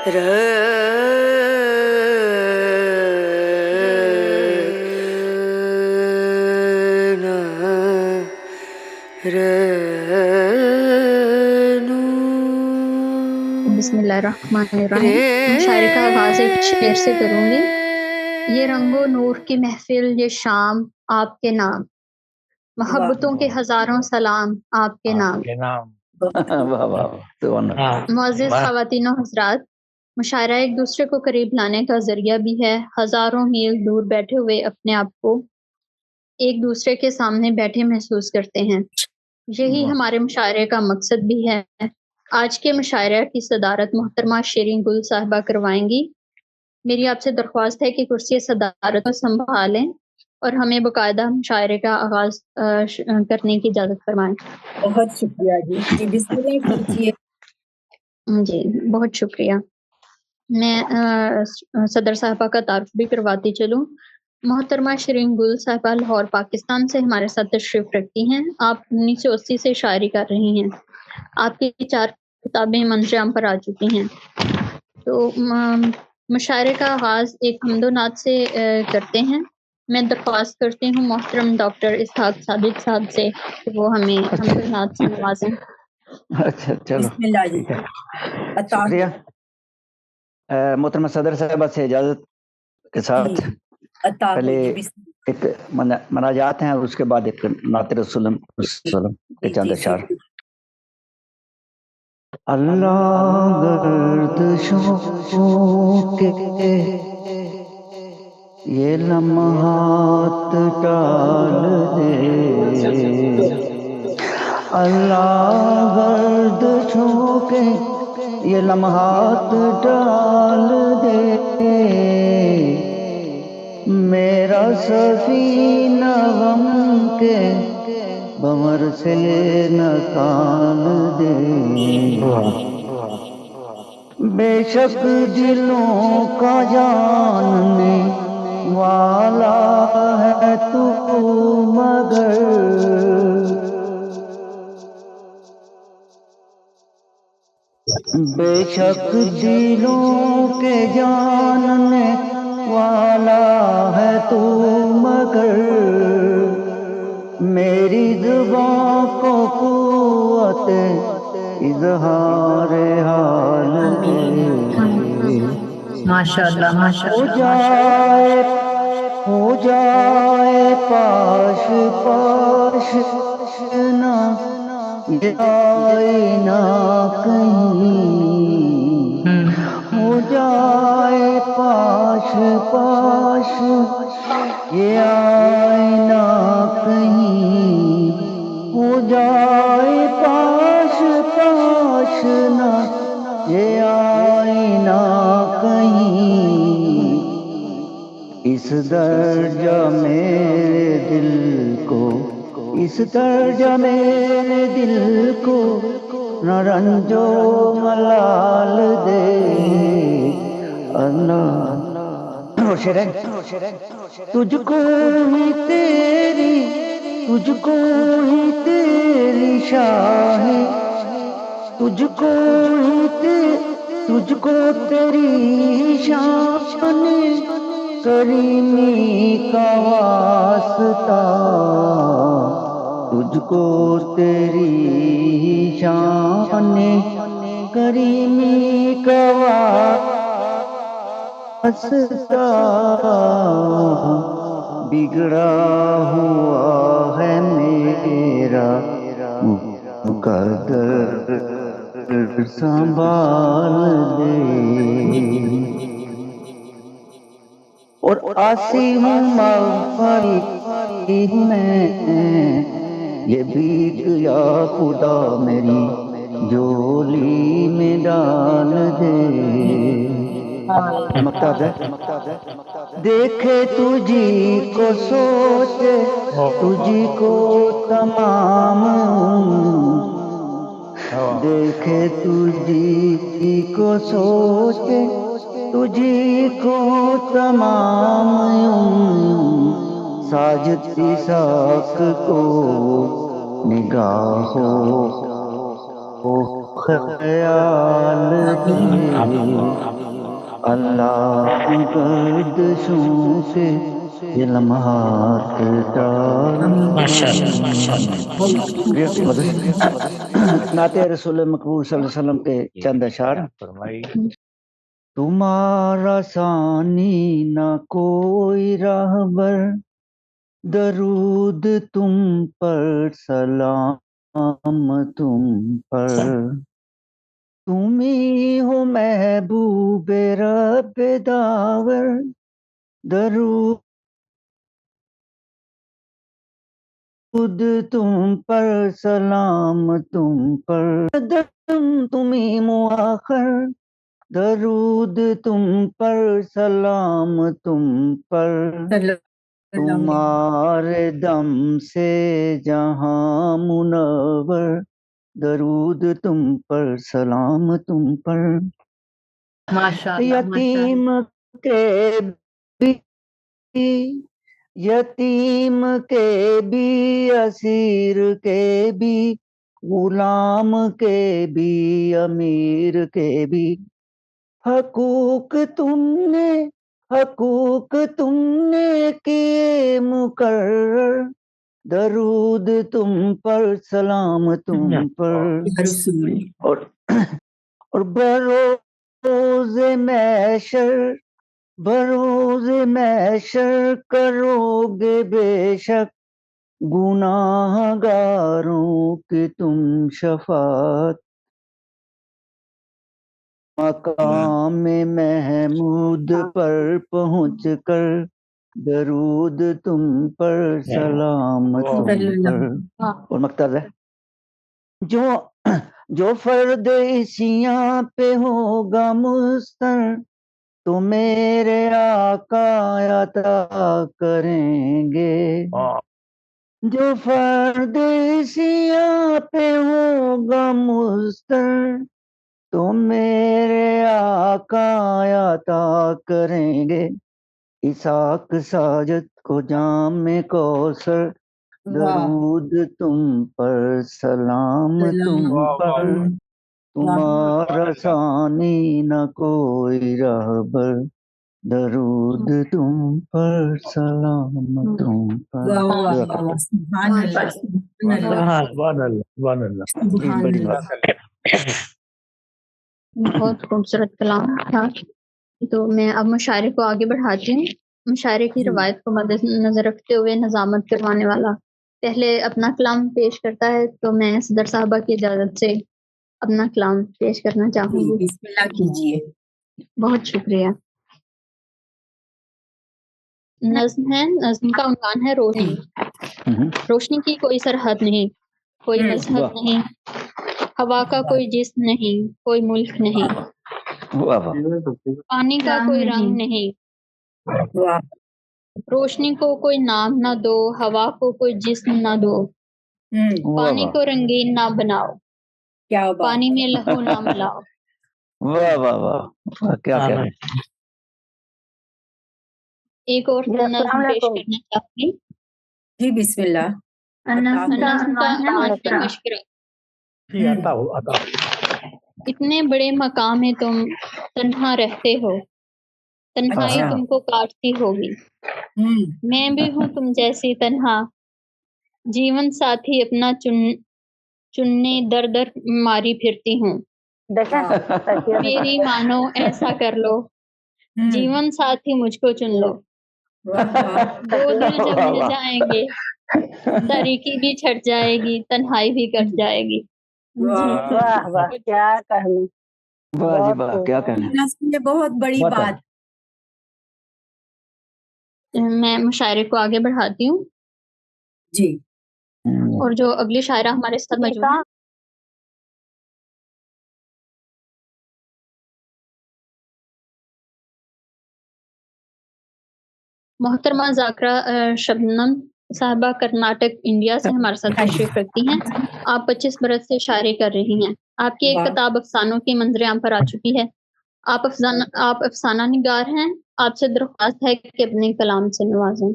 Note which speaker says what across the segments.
Speaker 1: बिस्मिल्लाहिर्रहमानिर्रहीम। मुशायरे का आगाज़ एक शेर से करूँगी। ये रंगो नूर की महफिल ये शाम आपके नाम, मोहब्बतों के हज़ारों सलाम आपके नाम।
Speaker 2: वाह वाह
Speaker 1: मुअज़्ज़िज़ ख़वातीन व हज़रात, मुशायरा एक दूसरे को करीब लाने का ज़रिया भी है। हज़ारों मील दूर बैठे हुए अपने आप को एक दूसरे के सामने बैठे महसूस करते हैं। यही हमारे मुशायरे का मकसद भी है। आज के मुशायरे की सदारत मोहतरमा शिरीन गुल साहिबा करवाएंगी। मेरी आपसे दरख्वास्त है कि कुर्सी सदारत को संभालें और हमें बाकायदा मुशायरे का आगाज़ करने की इजाज़त फरमाएं।
Speaker 3: बहुत शुक्रिया जी बिस्मिल्लाह कीजिए।
Speaker 1: जी बहुत शुक्रिया। मैं सदर साहिबा का तारुफ भी करवाती चलूँ। मोहतरमा शिरीन गुल साहिबा लाहौर पाकिस्तान से हमारे साथ तशरीफ़ रखती हैं। आप 1980 से शायरी कर रही हैं। आपकी 4 किताबें मंजर पर आ चुकी हैं। तो मुशायरे का आगाज़ एक हम्दो नात से करते हैं। मैं दरख्वास्त करती हूँ मोहतरम डॉक्टर इसहाक सादिक साहब से कि वो हमें हम्दो नात से नवाजें।
Speaker 2: अच्छा चलो
Speaker 3: बिस्मिल्लाह जी।
Speaker 2: ठीक है, शुक्रिया। मोहतरमा सदर साहबा से इजाज़त के साथ पहले एक मनाजात हैं और उसके बाद एक नात रसूल के चंद अशआर। अल्लाह गर्दिशों के ये लम्हात टाल दे, अल्लाह गर्दिशों के ये लम्हात डाल दे, मेरा सफीना गम के भंवर से निकाल दे। बेशक दिलों का जानने वाला है तू, मगर बेशक दिलों के जानने वाला है तू, मगर मेरी ज़ुबां को क़ुव्वत इज़हार हाल दे।
Speaker 3: माशाअल्लाह
Speaker 2: हो जाए पाश पाश ना ये आईना कहीं, हो जाए पाश पाश ये आईना कहीं, हो जाए पाश पाश ना ये आईना कहीं। इस दर्जा मेरे दिल को, इस दर्जा मेरे दिल को न रंजो मलाल दे। अल्लाह तुझको ही तेरी, तुझको ही तेरी शाह, तुझको ही तुझको तेरी शान करीमी का वास्ता, तुझको तेरी शान करीमी का वास्ता, बिगड़ा हुआ है मेरा मुकद्दर संभाल दे। और आसी हूँ मग़फ़िरत में, ये भीख या खुदा मेरी झोली में डाल दे। मकतब है देखे तुझी को सोचे, तुझी को तमाम, देखे तुझी को सोचे, तुझी को तमाम, साजती साक को निगाहों ख्याल दे। اللہ گردشوں کے یہ لمحات نعت رسول مقبول صلی اللہ علیہ وسلم کے چند اشعار. تمہارا ثانی نہ کوئی راہبر، درود تم پر سلام تم پر، تم ہی ہو محبوب رب داور، درود تم پر سلام تم پر، تم ہی مؤخر، درود تم پر سلام تم پر، تمہارے دم سے جہاں منور، درود تم پر سلام تم پر. یتیم کے بھی یتیم کے بھی، اسیر کے بھی، غلام کے بھی، امیر کے بھی، حقوق تم نے کیے مقرر، درود تم پر سلام تم پر. اور بروز محشر کرو گے بے شک، گناہ گاروں کی تم شفاعت، مقام محمود پر پہنچ کر، درود تم پر سلام تم پر. اور مقتض ہے جو فرد اسیاں پہ ہوگا مستر، تو میرے آقا عطا کریں گے. جو فرد اسیاں پہ ہوگا مستر، تو میرے آقا عطا کریں گے. اسحاق ساجد کو جام کوثر، درود تم پر سلام تم پر، تمہارا ثانی نہ کوئی رہبر، درود تم پر سلام تم پر.
Speaker 1: بہت خوبصورت کلام تھا. تو میں اب مشاعرے کو آگے بڑھاتی ہوں. مشاعرے کی روایت کو مد نظر رکھتے ہوئے نظامت کروانے والا پہلے اپنا کلام پیش کرتا ہے، تو میں صدر صاحبہ کی اجازت سے اپنا کلام پیش کرنا چاہوں گی.
Speaker 3: بسم اللہ کیجیے.
Speaker 1: بہت شکریہ. نظم ہے، نظم کا عنوان ہے روشنی. روشنی کی کوئی سرحد نہیں، کوئی مذہب نہیں، ہوا کا کوئی جسم نہیں، کوئی ملک نہیں، پانی کا کوئی رنگ نہیں، روشنی کو کوئی نام نہ دو، ہوا کو کوئی جسم نہ دو، پانی کو رنگین نہ بناؤ، پانی میں لہو نہ ملاؤ.
Speaker 2: واہ واہ واہ، کیا کہہ رہے ہیں.
Speaker 1: ایک اور نظم پیش کرنا چاہوں گی.
Speaker 3: جی بسم اللہ.
Speaker 1: نظم کا عنوان ہے مشورہ. اتنے بڑے مقام میں تم تنہا رہتے ہو، تنہائی تم کو کاٹتی ہوگی. میں بھی ہوں تم جیسی تنہا، جیون ساتھی اپنا چننے در در ماری پھرتی ہوں. میری مانو ایسا کر لو، جیون ساتھی مجھ کو چن لو. دو دل جب مل جائیں گے، تاریکی بھی چھٹ جائے گی، تنہائی بھی کٹ جائے گی.
Speaker 4: واہ واہ، کیا کہنا.
Speaker 2: واہ جی واہ، کیا کہنا.
Speaker 3: یہ بہت بڑی بات.
Speaker 1: میں مشاعرے کو آگے بڑھاتی ہوں.
Speaker 3: جی.
Speaker 1: اور جو اگلی شاعرہ ہمارے ساتھ موجود ہیں، محترمہ ذاکرہ شبنم صاحبہ کرناٹک انڈیا سے ہمارے ساتھ تشریف رکھتی ہیں. آپ 25 برس سے شاعری کر رہی ہیں. آپ کی ایک کتاب افسانوں کی منظر عام پر آ چکی ہے. آپ افسانہ نگار ہیں. آپ سے درخواست ہے کہ اپنے کلام سے نوازیں.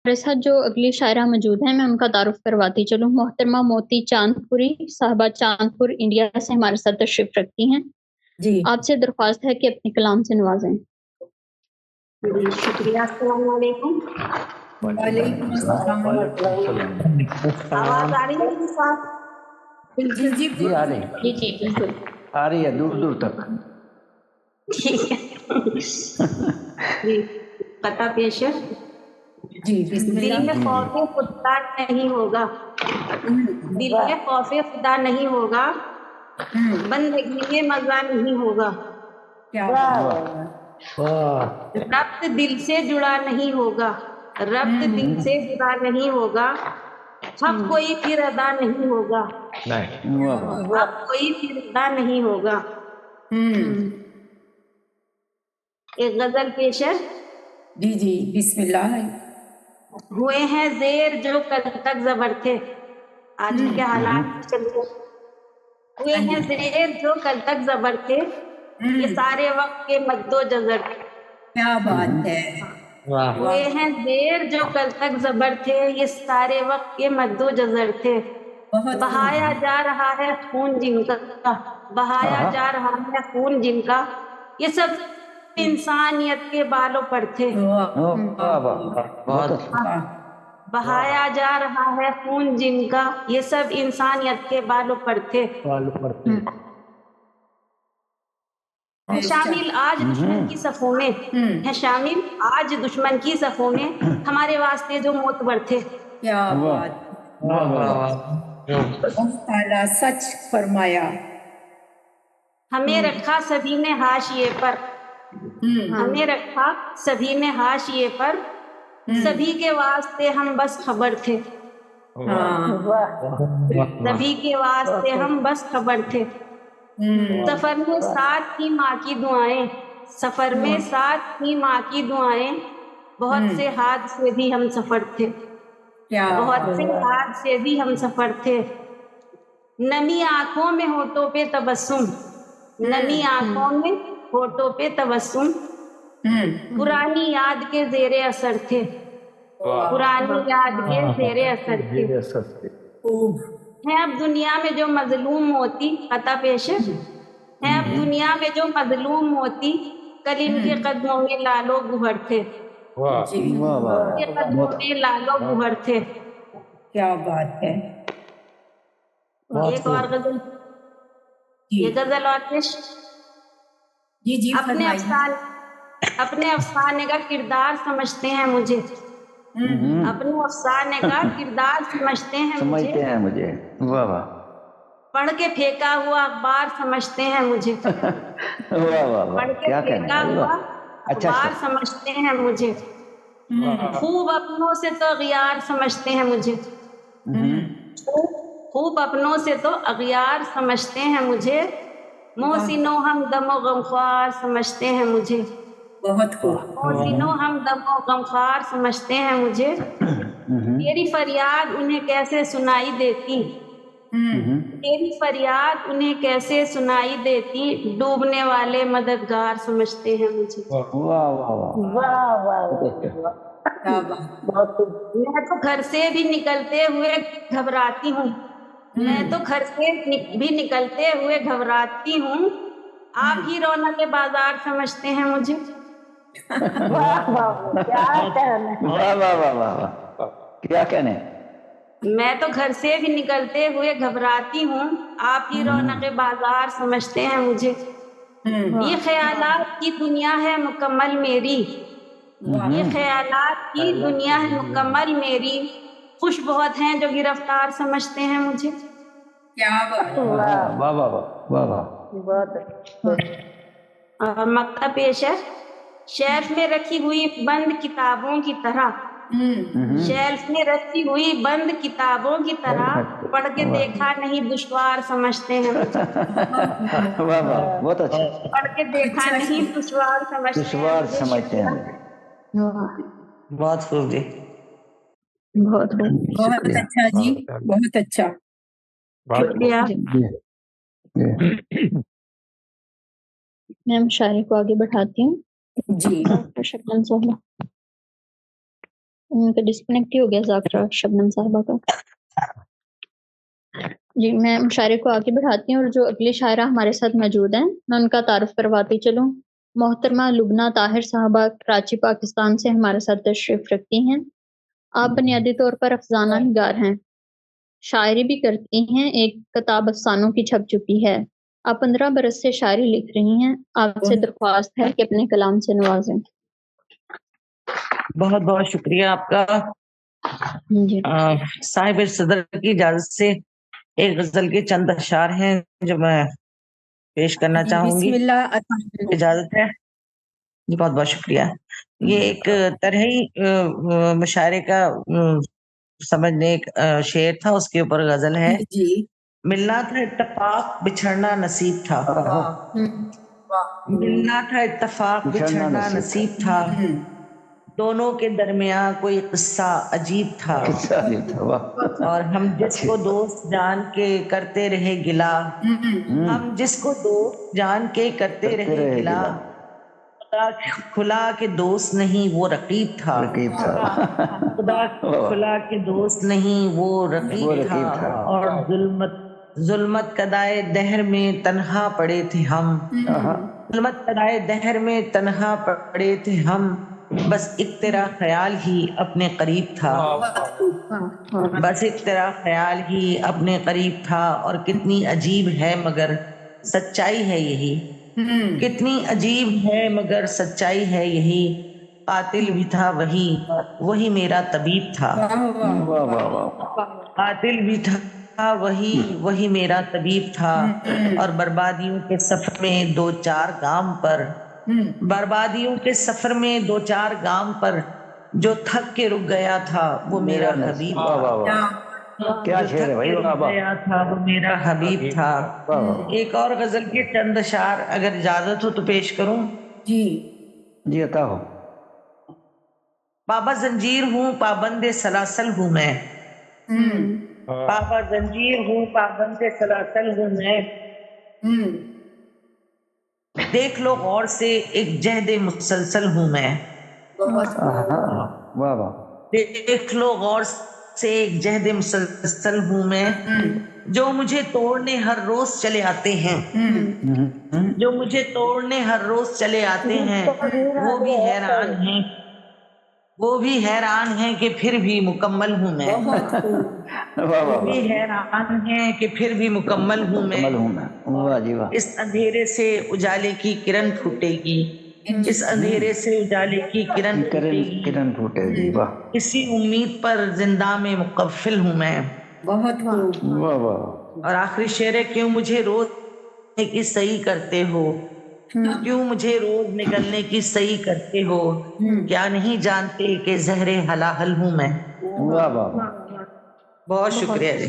Speaker 1: ہمارے ساتھ جو اگلی شاعرہ موجود ہیں میں ان کا تعارف کرواتی چلوں. محترمہ موتی چاند پوری صاحبہ چاند پور انڈیا سے ہمارے ساتھ تشریف رکھتی ہیں.
Speaker 3: جی
Speaker 1: آپ سے درخواست ہے کہ اپنے کلام سے نوازیں.
Speaker 4: شکریہ. السلام علیکم.
Speaker 3: وعلیکم السلام.
Speaker 4: آواز آ رہی ہے جی صاحب؟
Speaker 3: جی جی
Speaker 2: جی آ رہی ہے,
Speaker 1: جی جی بالکل
Speaker 2: آ رہی ہے دور دور تک.
Speaker 4: ٹھیک ہے جی. پتہ پیش ہے.
Speaker 3: جی بسم
Speaker 4: دل
Speaker 3: اللہ.
Speaker 4: میں خوف خدا نہیں ہوگا, دل میں خوف خدا نہیں ہوگا, بندگی میں مزہ نہیں ہوگا,
Speaker 3: کیا
Speaker 4: ربط دل سے جڑا نہیں ہوگا, ربط دل سے جڑا نہیں ہوگا, اب کوئی پھر ادا نہیں ہوگا, اب کوئی پھر ادا نہیں ہوگا. ایک غزل پیش ہے.
Speaker 3: جی جی بسم اللہ.
Speaker 4: ہوئے ہیں زیر جو کل تک زبر تھے, آج کے حالات چلیے. ہوئے ہیں زیر جو کل تک زبر تھے, یہ سارے وقت کے مد و جزر.
Speaker 3: کیا بات ہے.
Speaker 4: ہوئے ہیں زیر جو کل تک زبر تھے, یہ سارے وقت کے مد و جزر تھے.
Speaker 3: بہت
Speaker 4: بہایا جا رہا ہے خون جن کا, بہایا جا رہا ہے خون جن کا, یہ سب انسانیت کے بالوں پر تھے. بہایا جا رہا ہے خون جن کا, یہ سب انسانیت کے بالوں پر تھے. ہے شامل آج دشمن کی صفوں میں, ہے شامل آج دشمن کی صفوں میں, ہمارے واسطے جو معتبر تھے.
Speaker 3: کیا بات. اللہ تعالیٰ سچ فرمایا.
Speaker 4: ہمیں رکھا سبھی نے حاشیے پر, ہمیں رکھا سبھی نے حاشیے پر, سبھی کے واسطے ہم بس خبر تھے. سبھی کے واسطے ہم بس خبر تھے. سفر میں ساتھ کی ماں کی دعائیں, سفر میں ساتھ کی ماں کی دعائیں, بہت سے حادثے بھی ہم سفر تھے. بہت سے حادثے بھی ہم سفر تھے. نمی آنکھوں میں ہونٹوں پہ تبسم, نمی آنکھوں میں ہونٹوں پہ تبسم, پرانی یاد کے زیر اثر تھے. پرانی یاد کے زیر اثر تھے. ہے اب دنیا میں جو مظلوم ہوتی, عطا پیش ہے اب دنیا میں جو مظلوم ہوتی, کل ان کے قدموں میں لالو گہر تھے. ان کے قدموں میں لالو گہر تھے.
Speaker 3: کیا بات ہے.
Speaker 4: ایک اور غزل, یہ غزل اور پیش.
Speaker 3: جی جی
Speaker 4: اپنے افسانے کا کردار سمجھتے ہیں مجھے, اپنے افسانے کا کردار سمجھتے ہیں
Speaker 2: مجھے. واہ واہ.
Speaker 4: پڑھ کے پھینکا ہوا اخبار سمجھتے ہیں مجھے, پڑھ کے پھینکا ہوا اخبار سمجھتے ہیں مجھے. خوب اپنوں سے تو اغیار سمجھتے ہیں مجھے, خوب اپنوں سے تو اغیار سمجھتے ہیں مجھے. محسنوں ہم دم و غمخوار سمجھتے ہیں مجھے.
Speaker 3: بہت خوب.
Speaker 4: محسنوں ہم دم و غمخوار سمجھتے ہیں مجھے. تیری فریاد انہیں کیسے سنائی دیتی, تیری فریاد انہیں کیسے سنائی دیتی, ڈوبنے والے مددگار سمجھتے ہیں مجھے. میں تو گھر سے بھی نکلتے ہوئے گھبراتی ہوں, میں تو گھر سے بھی نکلتے ہوئے گھبراتی ہوں, آپ ہی رونق بازار سمجھتے ہیں مجھے.
Speaker 2: کیا کہنے.
Speaker 4: میں تو گھر سے بھی نکلتے ہوئے گھبراتی ہوں, آپ ہی رونق بازار سمجھتے ہیں مجھے. یہ خیالات کی دنیا ہے مکمل میری, یہ خیالات کی دنیا ہے مکمل میری, خوش بہت ہیں جو گرفتار سمجھتے ہیں مجھے.
Speaker 3: کیا بات.
Speaker 2: واہ واہ واہ واہ.
Speaker 4: مکتب پیش ہے. شیلف میں رکھی ہوئی بند کتابوں کی طرح, شیلف میں رکھی ہوئی بند کتابوں کی طرح, پڑھ کے دیکھا نہیں دشوار سمجھتے ہیں مجھے.
Speaker 2: واہ واہ بہت اچھا.
Speaker 4: پڑھ کے دیکھا نہیں دشوار سمجھتے ہیں مجھے.
Speaker 5: بہت خوب جی,
Speaker 1: بہت
Speaker 3: بہت اچھا جی, بہت اچھا.
Speaker 4: شکریہ.
Speaker 1: میں مشاعرے کو آگے بڑھاتی ہوں.
Speaker 3: جی
Speaker 1: شکرا. उनका डिस्कनेक्ट ही हो गया ज़ाकरा शबनम साहिबा का। जी, मैं मुशायरे को आगे बढ़ाती हूँ और जो अगले शायरा हमारे साथ मौजूद हैं मैं उनका तारुफ करवाती चलूँ। मोहतरमा लुबना ताहिर साहबा कराची पाकिस्तान से हमारे साथ तशरीफ रखती हैं। आप बुनियादी तौर पर अफसाना निगार हैं, शायरी भी करती हैं, एक किताब अफसानों की छप चुकी है। आप 15 बरस से शायरी लिख रही हैं, आपसे दरख्वास्त है कि अपने कलाम से नवाजें।
Speaker 5: बहुत बहुत शुक्रिया आपका। साहिब सदर की इजाजत से एक गजल के चंद अशआर हैं जो मैं पेश करना चाहूंगी, इजाजत है जी? बहुत बहुत शुक्रिया। ये एक तरह मुशायरे का समझने एक शेर था, उसके ऊपर गजल है जी। मिलना था इत्तेफाक बिछड़ना नसीब था, मिलना था इत्तेफाक बिछड़ना नसीब था, दोनों के दरमियान कोई किस्सा अजीब था, और हम जिसको दोस्त जान के करते रहे गिला, हम जिसको दोस्त जान के करते रहे गिला, खुला के दोस्त नहीं वो रकीब था, खुदा खुला के दोस्त नहीं वो रकीब था, और जुल्मत कदाए दहर में तन्हा पड़े थे हम, जुल्मत कदाए दहर में तन्हा पड़े थे हम, बस एक तेरा ख्याल ही अपने करीब था, बस एक तेरा ख्याल ही अपने करीब था, और कितनी अजीब है मगर सच्चाई है यही, कितनी अजीब है मगर सच्चाई है यही, कातिल भी था वही वही मेरा तबीब था, कातिल भी था वही वही मेरा तबीब था, और बर्बादियों के सफर में दो चार गाम पर, बर्बादियों के सफर में दो चार गाम पर जो थक के रुक गया था वो मेरा हबीब था,
Speaker 2: क्या शेर है भाई,
Speaker 5: गया था वो मेरा हबीब था। एक और गजल के चंद अशआर अगर इजाजत हो तो पेश करूं जी?
Speaker 2: जी अता हो।
Speaker 5: बाबा जंजीर हूँ पाबंदे सलासल हूँ मैं, बाबा जंजीर हूँ पाबंदे सलासल हूँ मैं, देख लो गौर से एक जहदे मुसलसल हूँ मैं,
Speaker 2: वाह वाह,
Speaker 5: देख लो गौर से एक जहदे मुसलसल हूँ मैं, जो मुझे तोड़ने हर रोज चले आते हैं, जो मुझे तोड़ने हर रोज चले आते हैं, वो भी हैरान हैं, वो भी हैरान हैं कि फिर भी मुकम्मल हूँ मैं, वो भी हैरान हैं कि फिर भी मुकम्मल हूँ मैं,
Speaker 2: वाह जी वाह।
Speaker 5: इस अंधेरे से उजाले की किरण फूटेगी, इस अंधेरे से उजाले की किरण
Speaker 2: फूटेगी, वाह।
Speaker 5: इसी उम्मीद पर जिंदा में मुकफ्फिल हूँ मैं,
Speaker 3: बहुत
Speaker 2: वाह वाह।
Speaker 5: और आखिरी शेर है, क्यों मुझे रोज की सही करते हो, क्यों मुझे रोज निकलने की सही करते हो, क्या नहीं जानते कि जहरे हलाहल हूँ मैं।
Speaker 2: वाह वाह,
Speaker 5: बहुत शुक्रिया जी।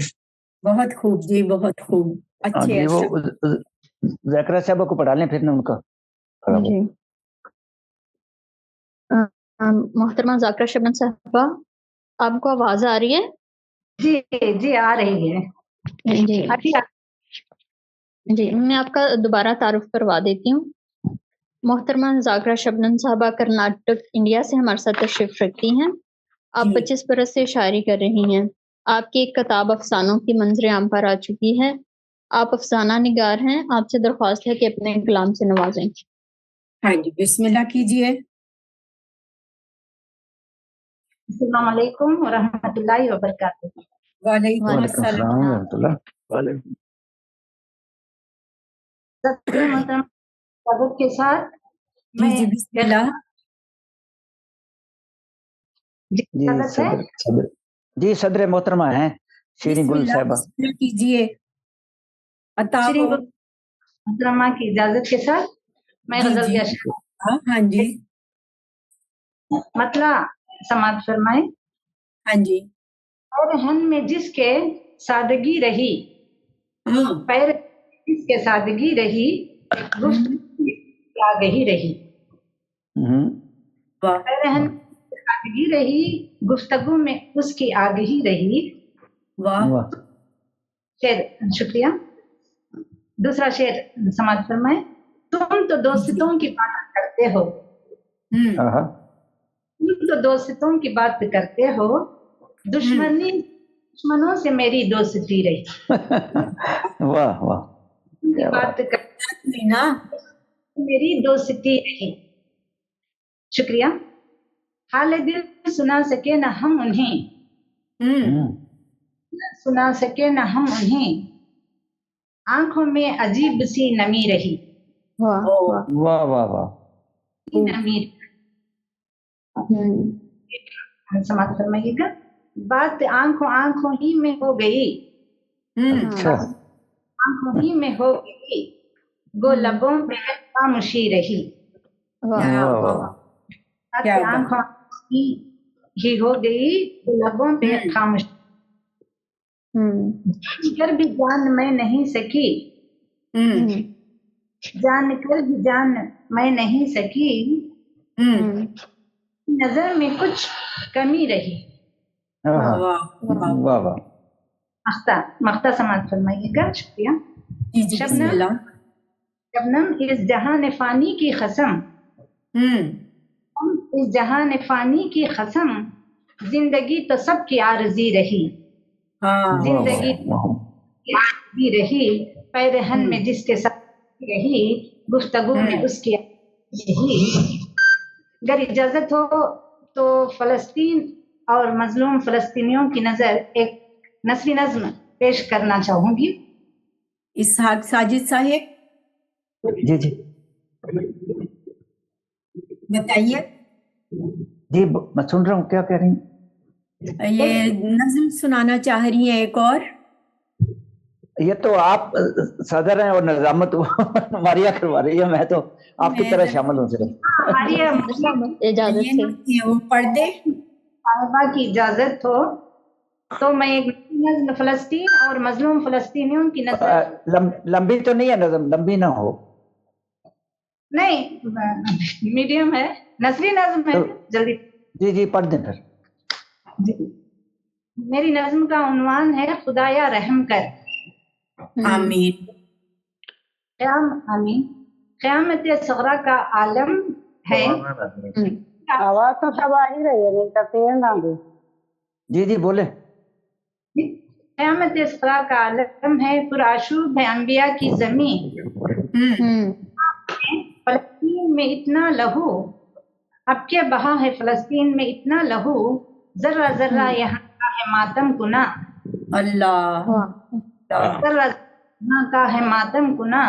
Speaker 3: बहुत खूब जी, बहुत खूब, अच्छे।
Speaker 2: वो ज़ाकरा साहब को पढ़ा लें फिर ना उनका
Speaker 1: जी। मोहतरमा ज़ाकरा शबनम साहबा, आपको आवाज आ रही है?
Speaker 4: जी जी आ रही है
Speaker 1: जी। जी, मैं आपका दोबारा तारुफ करवा देती हूँ। मोहतरमा ज़ाकरा शबनम साहबा कर्नाटक इंडिया से हमारे साथ तशरीफ रखती हैं। आप 25 बरस से शायरी कर रही हैं। आपकी एक किताब अफसानों की मंजर आम पर आ चुकी है। आप अफसाना निगार हैं, आपसे दरख्वास्त है कि अपने कलाम से नवाजें।
Speaker 3: हाँ जी, बिस्मिल्लाह कीजिए।
Speaker 4: अस्सलाम वालेकुम व रहमतुल्लाहि व बरकातहू।
Speaker 3: वालेकुम अस्सलाम व रहमतुल्लाह।
Speaker 4: के साथ
Speaker 3: जी बिस्मिल्लाह।
Speaker 2: जी सदर मोहतरमा हैं शीरी गुल साहबा,
Speaker 3: कीजिए।
Speaker 4: शीरी गुल मोहतरमा की इजाजत के साथ मैं गजल के अशआर।
Speaker 3: हाँ जी,
Speaker 4: मतला समाज फरमाए।
Speaker 3: हाँ जी।
Speaker 4: पैरहन में जिसके सादगी रही, पैर जिसके सादगी रही, आगही रही, पैरहन सादगी रही, गुफ्तगू में उसकी आगही रही।
Speaker 3: वाह।
Speaker 4: शेर, शुक्रिया। दूसरा शेर समाज फरमाए। तुम तो दोस्तों की बात करते हो, तुम तो
Speaker 6: तो दोस्तों की बात करते हो, दुश्मनों से मेरी दोस्ती रही।
Speaker 2: वाह वाह,
Speaker 6: की बात करते ना, मेरी दोस्ती रही। शुक्रिया। हाल दिल सुना सके न हम उन्हें, सुना सके न हम उन्हें, आंखों में अजीब सी नमी रही।
Speaker 1: वाह
Speaker 2: वाह वाह वाह,
Speaker 6: नमी। समाप्त फरमाइएगा। बात आंखों ही में हो गई,
Speaker 2: अच्छा,
Speaker 6: आंखों ही में हो गई, गो लबों पे खामोशी रही। बात आंखों ही हो गई, गो लबों पे खामोशी। कर भी जान मैं नहीं सकी, जान कर भी जान मैं नहीं सकी, नजर में कुछ कमी रही।
Speaker 2: वाह वाह,
Speaker 6: मख्ता समाप्त फरमाइएगा। शुक्रिया। शबनम इस जहान फानी की कसम, इस जहान फानी की कसम, जिंदगी तो सबकी आरज़ी रही। जिंदगी आरज़ी रही, पैरहन में जिसके साथ रही, गुफ्तगू में उसकी रही। अगर इजाजत हो तो फलस्तीन और मजलूम फलस्तीनियों की नजर एक नस्री नज्म पेश करना चाहूंगी।
Speaker 3: इसहाक साजिद साहेब,
Speaker 2: जी जी
Speaker 3: बताइए।
Speaker 2: जी, मैं सुन रहा हूँ, क्या कह रही हैं?
Speaker 3: ये नज्म सुनाना चाह रही हैं एक और।
Speaker 2: ये तो आप सदर हैं और नजामत मारिया करवा रही है, मैं तो आपकी तरह शामिल हूँ सिर्फ।
Speaker 1: इजाजत से
Speaker 3: वो पढ़ दे।
Speaker 6: साहिबा की इजाजत हो तो मैं एक नज्म फलस्तीन और मजलूम फलस्तीनियों की नजर।
Speaker 2: लंबी तो नहीं है नज्म, लंबी ना हो।
Speaker 6: नहीं, मीडियम है, नसरी नज्म है। जल्दी
Speaker 2: जी जी पढ़ दें फिर।
Speaker 6: मेरी नज्म का उन्वान है खुदाया रहम कर।
Speaker 3: आमीन।
Speaker 6: आमीन। क़यामत सग़रा का आलम है।
Speaker 7: आवाज तो सब आ ही रही है, नहीं तफसीर ना दे।
Speaker 2: जी जी बोले।
Speaker 6: क़यामत सग़रा का आलम है, पुरआशूब है अंबिया की ज़मीन। फलस्तीन में इतना लहू, अब क्या बहा है फलस्तीन में इतना लहू, जर्रा जर्रा यहाँ का है मातम कुना।
Speaker 3: अल्लाह,
Speaker 6: जर्रा यहाँ का है मातम कुना,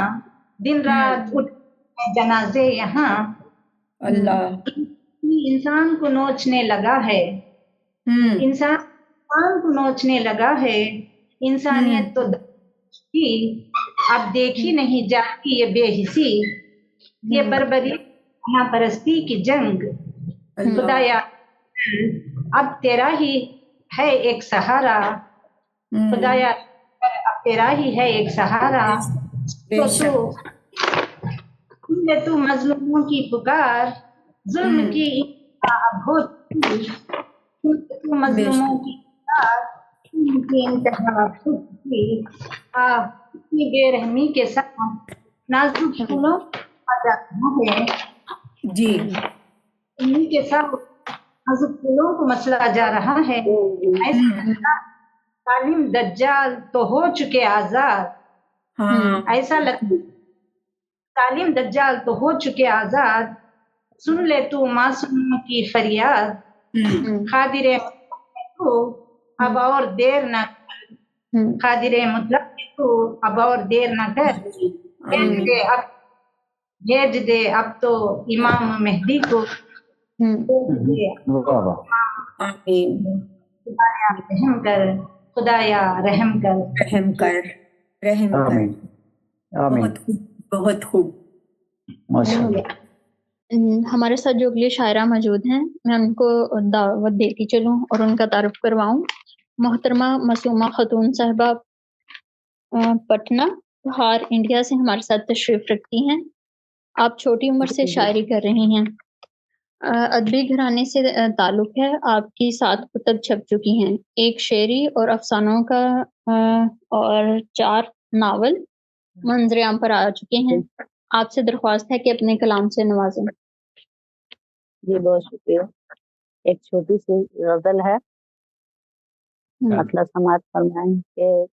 Speaker 6: दिन रात उठ जनाजे यहाँ।
Speaker 3: अल्लाह,
Speaker 6: इंसान को नोचने लगा है, इंसान को नोचने लगा है, इंसानियत तो की अब देखी नहीं जाती ये बेहिसी, ये बर्बरी यहाँ परस्ती की जंग। खुदाया अब तेरा ही है एक सहारा, खुदाया अब तेरा ही है एक सहारा। तू मजलूमों की पुकार, जुल्म की अब हो, तू मजलूमों की पुकार, जुल्म की इंतहा की बेरहमी के साथ नाजुक फूलों है।
Speaker 3: जी,
Speaker 6: इन्हीं के साथ नाजुक फूलों को मसला जा रहा है। तालिम दज्जाल तो हो चुके आजाद। ऐसा लगता तालिम दज्जाल तो हो चुके आजाद, सुन ले तू मासूम की फरियाद। खादिरे तो अब और देर न, खादिरे मुतलक तो अब और देर न कर, भेज दे अब तो इमाम मेहदी को। खुदाया रहम कर, खुदाया रहम कर,
Speaker 3: रहम कर, रहम कर। बहुत खूब, बहुत खूब,
Speaker 2: माशाअल्लाह।
Speaker 1: हमारे साथ जो अगली शायरा मौजूद हैं, मैं उनको दावत देती चलूं और उनका तारुफ करवाऊं। मोहतरमा मासूमा खातून साहिबा पटना बिहार इंडिया से हमारे साथ तशरीफ रखती हैं। आप छोटी उम्र से शायरी कर रही हैं, अदबी घराने से ताल्लुक है। आपकी 7 कुतब छप चुकी हैं, एक शेरी और अफसानों का और 4 नावल मंजर आम पर आ चुके हैं। आपसे दरख्वास्त है कि अपने कलाम से नवाजें।
Speaker 7: जी बहुत शुक्रिया। एक छोटी सी गजल है, मतलब समाज फरमाएं के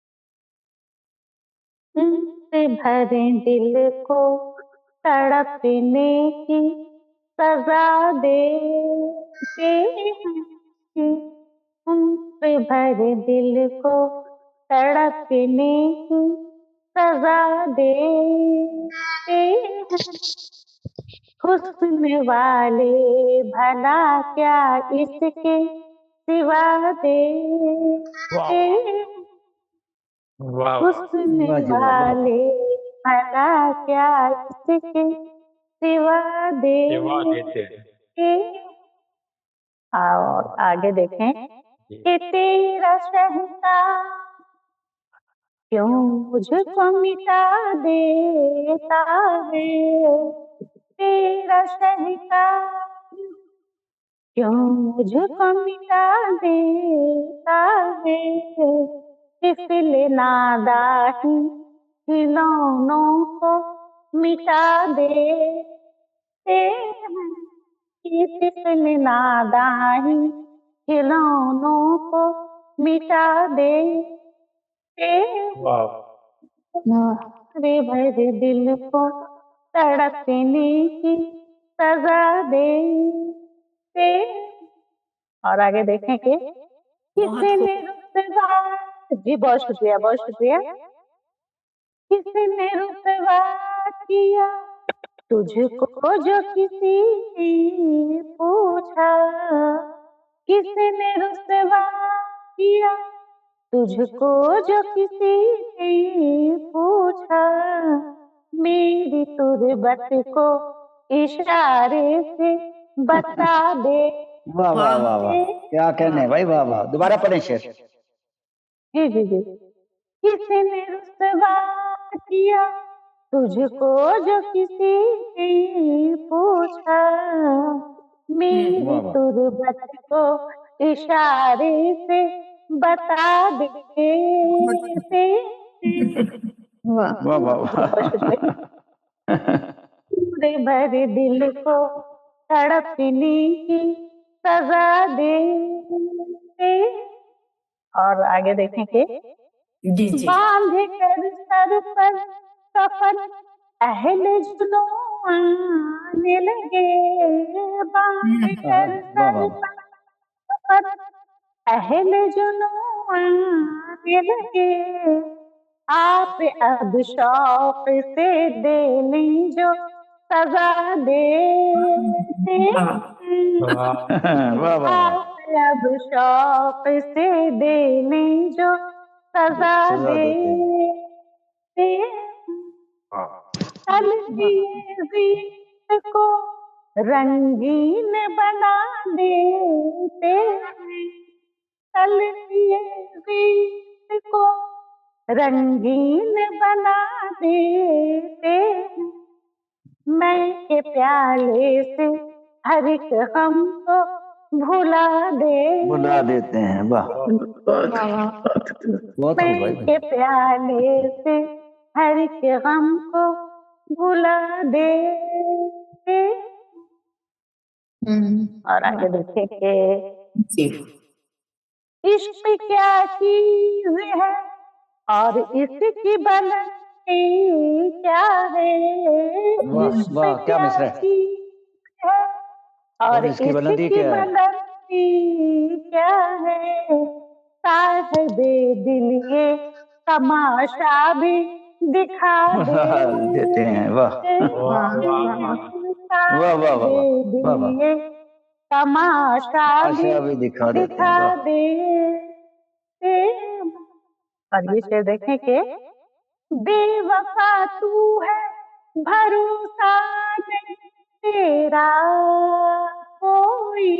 Speaker 7: से भरे दिल को तड़पने की सजा देते हैं, उनसे भरे दिल को तड़पने की सजा देते हैं, हुस्न वाले भला क्या इसके सिवा देते हैं, हुस्न वाले भला क्या इसके सिवा देते हैं। और आगे देखें कि तेरा शहंशाह क्यों मुझको मिटा देता है, तेरा शहंशाह क्यों मुझको मिटा देता है, तिफिल नादाही खिलौनों को मिटा देते हैं, तिफिल नादाही खिलौनों को मिटा देते हैं, भरे दिल को तड़पने की सजा देते। और आगे देखें कि किसी ने रुतबा, जी बहुत शुक्रिया बहुत शुक्रिया, किसी ने रुतबा किया तुझको जो किसी ने पूछा, किसी ने रुतबा किया तुझको जो किसी ने पूछा, मेरी तुरबत को इशारे से बता दे।
Speaker 2: वाह वाह वाह वाह, क्या कहने भाई, वाह वाह, दोबारा पढ़ें शेर।
Speaker 7: जी जी जी, किसी ने रुतबा किया तुझको जो किसी ने पूछा, मेरी तुरबत को इशारे से बता देते।
Speaker 2: वाह वाह वाह,
Speaker 7: पूरे भरे दिल को तड़पने की सजा देते। और आगे देखें कि बांध कर सर पर सफर अहले जुनून आने लगे, बांध कर सर पर सफर अहले जुनून आने लगे, आप अब शौक से दे ली जो सजा देते हैं, आप अब शौक से दे ली जो सजा देते हैं, तलबीर को रंगीन बना देते हैं, तलबीर को रंगीन बना देते हैं, मैं के प्याले से हर एक गम को भुला देते हैं। वाह, मैं के प्याले से हर एक गम को भुला देते। और आगे देखे कि इश्क क्या चीज है और इसकी बुलंदी क्या है,
Speaker 2: वाह क्या मिसरा
Speaker 7: है और इसकी बुलंदी क्या है, साहिबे दिल ये तमाशा भी दिखा
Speaker 2: देते हैं। वाह वाह वाह वाह,
Speaker 7: तमाशा भी दिखा देते। और ये शेर देखें कि बेवफा तू है भरोसा नहीं तेरा कोई,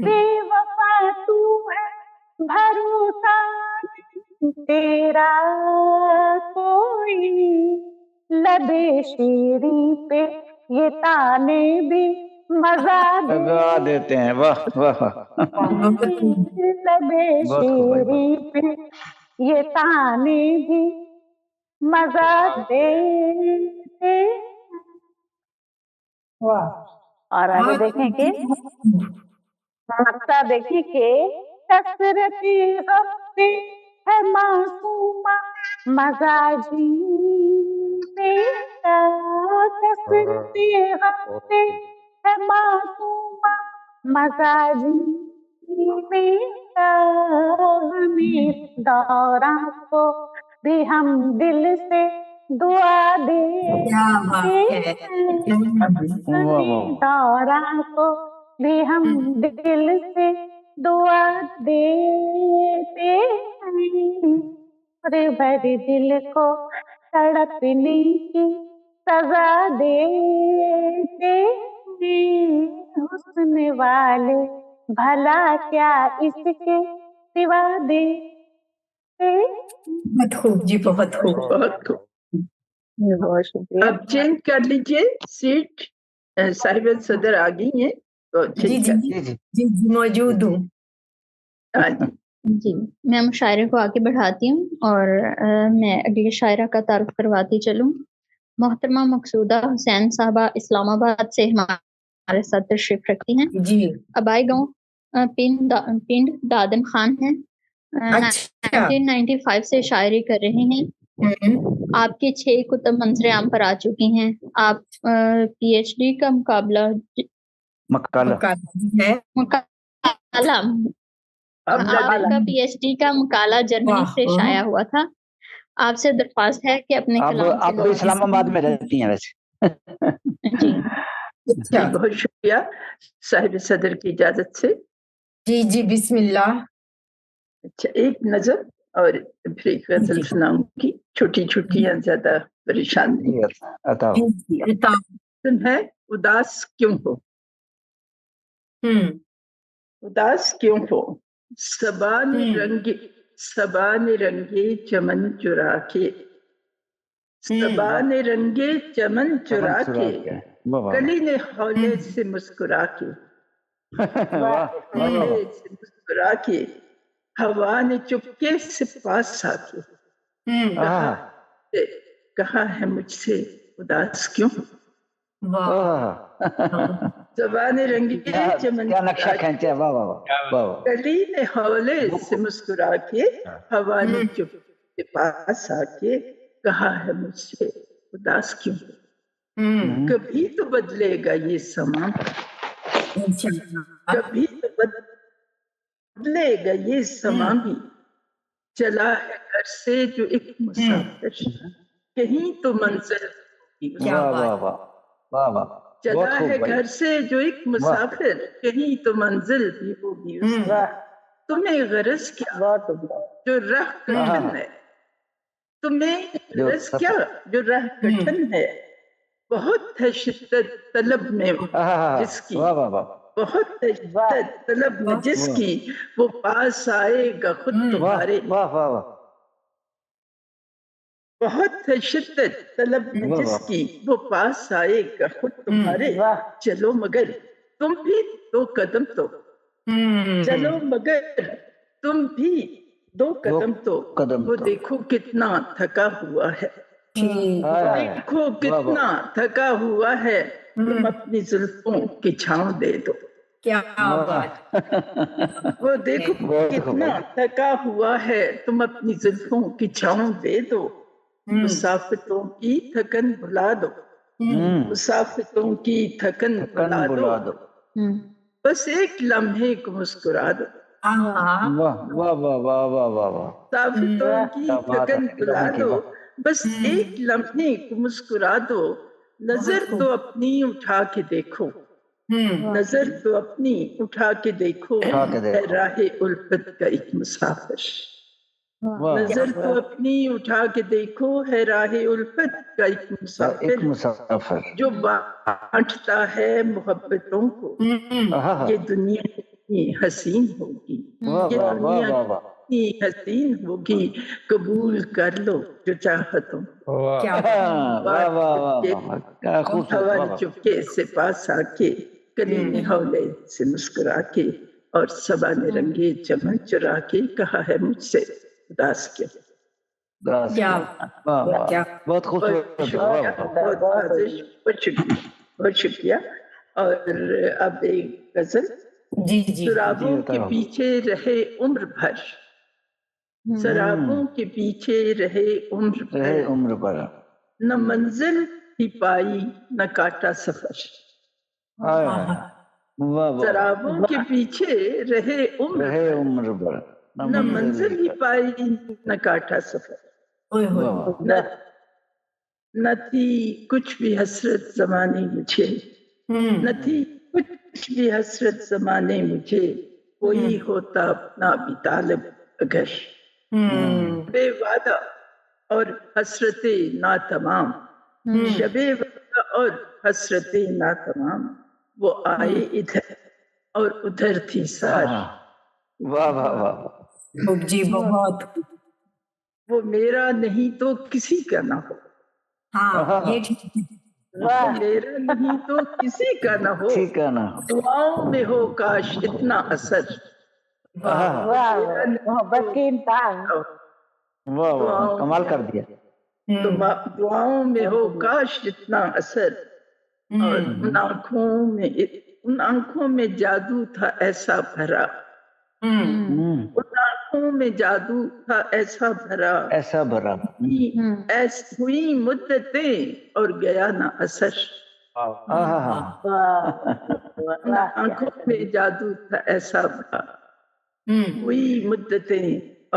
Speaker 7: बेवफा तू है भरोसा नहीं तेरा कोई, लबे शीरी पे ये ताने भी मजा
Speaker 2: देते हैं। वाह वाह,
Speaker 7: लबे शीरी पे ये ताने भी मजा देते। वाह। और आगे देखें कि मक्ता देखी के कसरती हफ्ते है मासूमा मजाजी मेरा, कसरती हफ्ते है मासूमा मजाजी मेरा, हमें दौरान को भी हम दिल से दुआ देते हैं, हमें दौरान को भी हम दिल से दुआ देते हैं, अरे भरे दिल को तड़पने की सजा देते हैं, हुस्न वाले भला क्या इसके सिवा देते।
Speaker 3: बहुत खूब जी, बहुत खूब, बहुत खूब।
Speaker 7: बहुत शुक्रिया।
Speaker 8: अब चेंज कर लीजिए सीट, साहिब सदर आ गई हैं तो
Speaker 3: जी जी जी जी मौजूद हूँ।
Speaker 1: जी, मैं मुशायरे को आगे बढ़ाती हूँ और मैं अगली शायरा का तारुफ करवाती चलूँ। मोहतरमा मकसूदा हुसैन साहबा इस्लामाबाद से हमारे साथ तशरीफ रखती हैं।
Speaker 3: जी।
Speaker 1: अबाई गांव पिंड दादन खान है। 1995 से शायरी कर रहे हैं। आपकी 6 कुतुब मंजर आम पर आ चुकी हैं। आप PhD का मुकाबला आपका PhD का मुकाला जर्मनी से शाया हुआ था। आपसे दरख्वास्त है कि अपने कलाम
Speaker 2: आप तो इस्लामाबाद में रहती हैं वैसे।
Speaker 1: जी
Speaker 8: बहुत शुक्रिया साहिब सदर की इजाजत से।
Speaker 3: जी जी बिस्मिल्लाह।
Speaker 8: अच्छा, एक नजर और फिर एक गजल सुनाऊंगी, छोटी छोटियां, ज्यादा परेशान नहीं। तुम है उदास क्यों हो, उदास क्यों हो, सबा ने रंगे चमन चुरा के, सबा ने रंगे चमन चुरा के, कली ने हौले से मुस्कुरा के, हौले से मुस्कुरा के, हवा ने चुपके से पास आके कहा है मुझसे उदास क्यों। ज़बान रंगी चमन
Speaker 2: क्या नक्शा खींचा, वाह वाह वाह।
Speaker 8: कली ने हौले से मुस्कुरा के, हवा ने चुपके से पास आके कहा है मुझसे उदास क्यों। कभी तो बदलेगा ये समा, कभी तो बदलेगा ये समा भी, चला है घर से जो एक मुसाफिर, कहीं तो मंजिल चला है घर से जो एक मुसाफिर, कहीं तो मंजिल भी होगी उसकी। तुम्हें गरज क्या जो राह कठिन है, तुम्हें गरज क्या जो राह कठिन है, बहुत है शिद्दत तलब में जिसकी, बहुत है शिद्दत तलब में जिसकी, वो पास आएगा खुद तुम्हारे। बहुत है शिद्दत तलब में जिसकी, वो पास आएगा खुद तुम्हारे। चलो मगर तुम भी 2 कदम तो, चलो मगर तुम भी 2 कदम तो, वो देखो कितना थका हुआ है, देखो कितना थका हुआ है, तुम अपनी जुल्फों की छांव दे दो।
Speaker 3: क्या बात।
Speaker 8: वो देखो कितना थका हुआ है, तुम अपनी जुल्फों की छांव दे दो। मुसाफिरों की थकन भुला दो, मुसाफिरों की थकन भुला दो, बस एक लम्हे को मुस्कुरा दो। मुसाफिरों की थकन भुला दो, बस एक लम्हे को मुस्कुरा दो। नजर तो अपनी उठा के देखो, नजर तो अपनी उठा के देखो, है राहे उल्फत का एक मुसाफिर। नजर तो अपनी उठा के देखो, है राहे उल्फत का एक मुसाफिर, जो बांटता है मोहब्बतों को। ये दुनिया कितनी हसीन होगी, ये दुनिया कितनी हसीन होगी, कबूल कर लो जो चाहतों। हवा चुपके से पास आके, कली ने हौले से मुस्कुरा के, और सबा ने रंगे चमन चुरा के कहा है मुझसे उदास क्यों।
Speaker 2: बहुत खूबसूरत,
Speaker 8: बहुत शुक्रिया। और अब एक गजल शराबों के पीछे रहे उम्र भर, शराबों के पीछे रहे उम्र भर, न मंजिल ही पाई न काटा सफर। शराबों के पीछे रहे उम्र भर, न मंजिल ही पाई न काटा सफर। न थी कुछ भी हसरत ज़माने मुझे, न थी कुछ भी हसरत ज़माने मुझे, कोई होता अपना भी तालिब अगर। बेवादा और हसरते ना तमाम, शबे वादा और हसरते ना तमाम, वो आए इधर और उधर थी सहर।
Speaker 2: वाह वाह वाह
Speaker 3: जी बहुत।
Speaker 8: वो मेरा नहीं तो किसी का ना हो,
Speaker 3: ये
Speaker 8: मेरा नहीं तो किसी का ना हो, दुआओं में हो काश इतना असर।
Speaker 7: मोहब्बत की इंसान,
Speaker 2: वाह कमाल कर दिया।
Speaker 8: तो दुआओं में हो काश इतना असर, और उन आंखों में जादू था ऐसा भरा, उन आंखों में जादू था ऐसा भरा, हुई मुद्दतें और गया ना असर। उन आंखों में जादू था ऐसा भरा, हुई मुद्दतें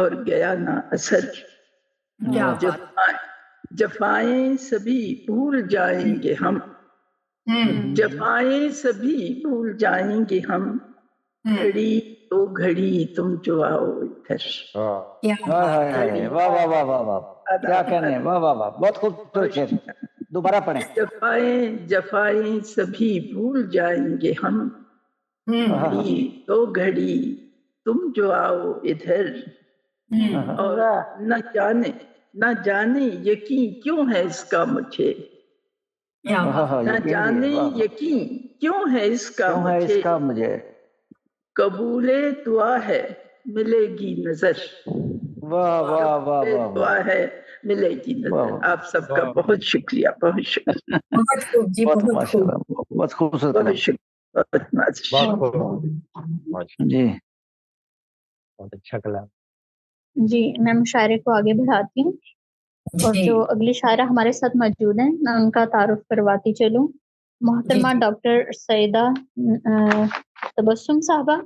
Speaker 8: और गया ना असर। जफाएं सभी भूल जाएंगे हम, जफाएं सभी भूल जाएंगे हम, घड़ी तो घड़ी तुम जो आओ इधर।
Speaker 2: वाह वाह वाह वाह वाह, क्या कहने, वाह वाह वाह, बहुत खूबसूरत। दोबारा पढ़ें।
Speaker 8: जफाएं सभी भूल जाएंगे हम, घड़ी तो घड़ी तुम जो आओ इधर। और न जाने यकीन क्यों है इसका मुझे, न जाने यकीन क्यों है इसका मुझे, कबूले दुआ है मिलेगी नजर।
Speaker 2: वाह वाह वाह वाह,
Speaker 8: दुआ है मिलेगी नजर। आप सबका बहुत शुक्रिया, बहुत शुक्रिया।
Speaker 2: बहुत माशाल्लाह, बहुत खूबसूरत जी, बहुत अच्छा कलाम
Speaker 1: जी। मैं मुशायरे को आगे बढ़ाती हूँ, और जो अगली शायरा हमारे साथ मौजूद हैं मैं उनका तारुफ करवाती चलूँ। मोहतरमा डॉक्टर सईदा तबस्सुम साहबा,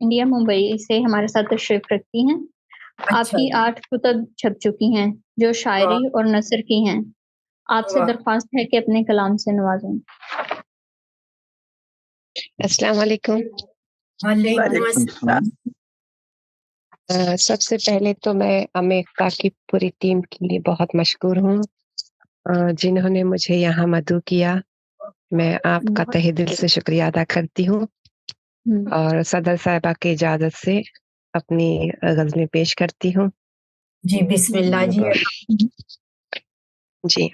Speaker 1: इंडिया मुंबई से हमारे साथ तशरीफ रखती हैं। आपकी 8 कुतब छप चुकी हैं जो शायरी और नसर की हैं। आपसे दरख्वास्त है कि अपने कलाम से नवाजें।
Speaker 9: अस्सलाम वालेकुम। सबसे पहले तो मैं अमेरिका की पूरी टीम के लिए बहुत मशकूर हूँ जिन्होंने मुझे यहाँ मदऊ किया। मैं आपका तहे दिल से शुक्रिया अदा करती हूँ, और सदर साहिबा की इजाजत से अपनी गज़लें पेश करती हूँ।
Speaker 3: जी बिस्मिल्लाह
Speaker 9: जी।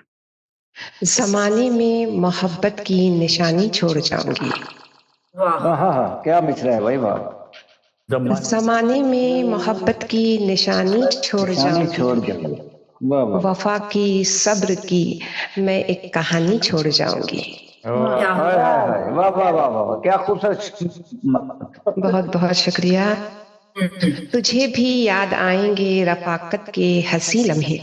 Speaker 9: ज़माने में मोहब्बत की निशानी छोड़ जाऊंगी।
Speaker 2: क्या मिसरा है भाई, वाह।
Speaker 9: ज़माने में मोहब्बत की निशानी छोड़ जाऊंगी, वफा की सब्र की मैं एक कहानी छोड़ जाऊंगी।
Speaker 2: वाह वाह वाह वाह, क्या खूबसूरत।
Speaker 9: बहुत बहुत शुक्रिया। तुझे भी याद आएंगे रफाकत के हंसी लम्हे,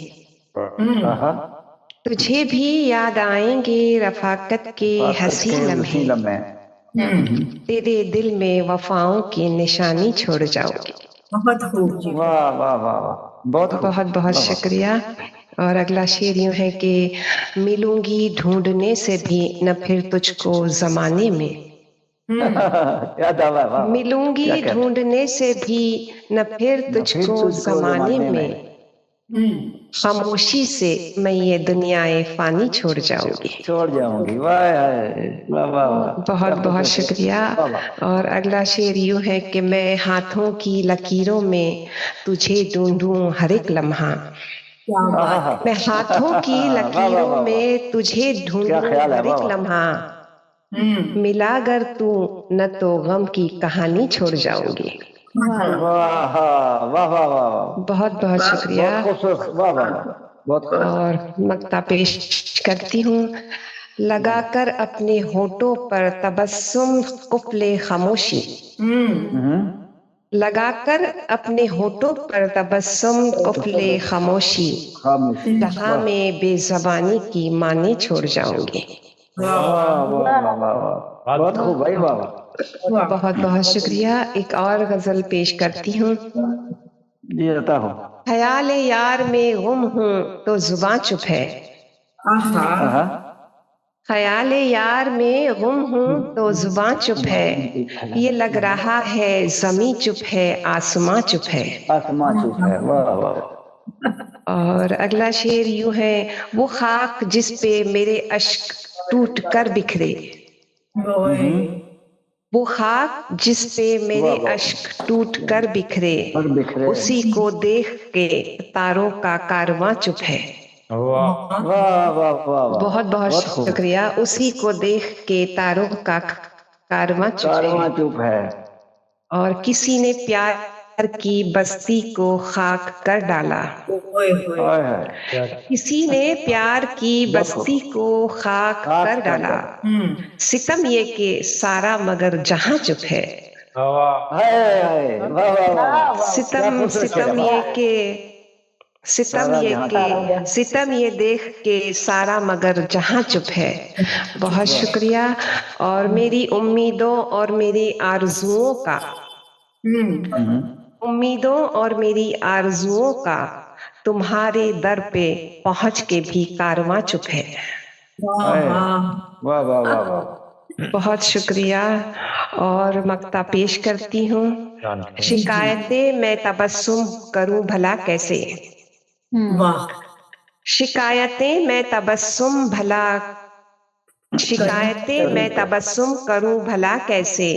Speaker 9: तुझे भी याद आएंगे रफाकत के हंसी लम्हे, तेरे दिल में वफाओं की निशानी छोड़ जाओगी।
Speaker 2: वाह वाह वाह, बहुत
Speaker 9: बहुत शुक्रिया। और अगला शेर यूं है कि मिलूंगी ढूंढने से भी न फिर तुझको जमाने में,
Speaker 2: क्या दावा है,
Speaker 9: मिलूंगी ढूंढने से भी न फिर तुझको जमाने में, खामोशी से मैं ये दुनियाए फानी छोड़ जाऊंगी।
Speaker 2: वाह वाह,
Speaker 9: बहुत बहुत शुक्रिया। और अगला शेर यूं है कि मैं हाथों की लकीरों में तुझे ढूंढूं हर एक लम्हा, मैं हाथों की लकीरों में तुझे ढूंढूं हर एक लम्हा, मिला अगर तू न तो गम की कहानी छोड़ जाऊंगी।
Speaker 2: वाह वाह वाह,
Speaker 9: बहुत बहुत शुक्रिया।
Speaker 2: वाह वाह, बहुत
Speaker 9: और मक्ता पेश करती हूँ। لگا کر اپنے ہونٹوں پر تبسم قفل خاموشی، لگا کر اپنے ہونٹوں پر تبسم قفل خاموشی، جہاں میں بے زبانی کی معنی چھوڑ جاؤں گی۔
Speaker 2: بہت خوب بھائی،
Speaker 9: بہت بہت شکریہ۔ ایک اور غزل پیش کرتی ہوں۔
Speaker 2: جی عطا ہو۔
Speaker 9: خیال یار میں گم ہوں تو زباں چپ ہے، خیال یار میں گم ہوں تو زباں چپ ہے، یہ لگ رہا ہے زمیں چپ ہے آسماں چپ ہے۔
Speaker 2: آسماں چپ ہے، واہ واہ۔
Speaker 9: اور اگلا شعر یوں ہے، وہ خاک جس پہ میرے اشک ٹوٹ کر بکھرے، وہ خاک جس پہ میرے اشک ٹوٹ کر بکھرے، اسی کو دیکھ کے تاروں کا کارواں چپ ہے۔ بہت بہت شکریہ۔ اسی کو دیکھ کے تاروں کا کارواں چپ ہے، اور کسی نے پیار کی بستی کو خاک کر ڈالا، کسی نے پیار کی بستی کو خاک کر ڈالا، ستم یہ کہ سارا مگر جہاں چپ ہے، ستم یہ کہ ستم یہ دیکھ کے سارا مگر جہاں چپ ہے۔ بہت شکریہ۔ اور میری امیدوں اور میری آرزوؤں کا، امیدوں اور میری آرزوؤں کا تمہارے در پہ پہنچ کے بھی کارواں چپ ہے۔ بہت شکریہ۔ اور مقطع پیش کرتی ہوں۔ شکایتیں میں تبسم کروں بھلا کیسے، شکایتیں میں تبسم بھلا، شکایتیں میں تبسم کروں بھلا کیسے،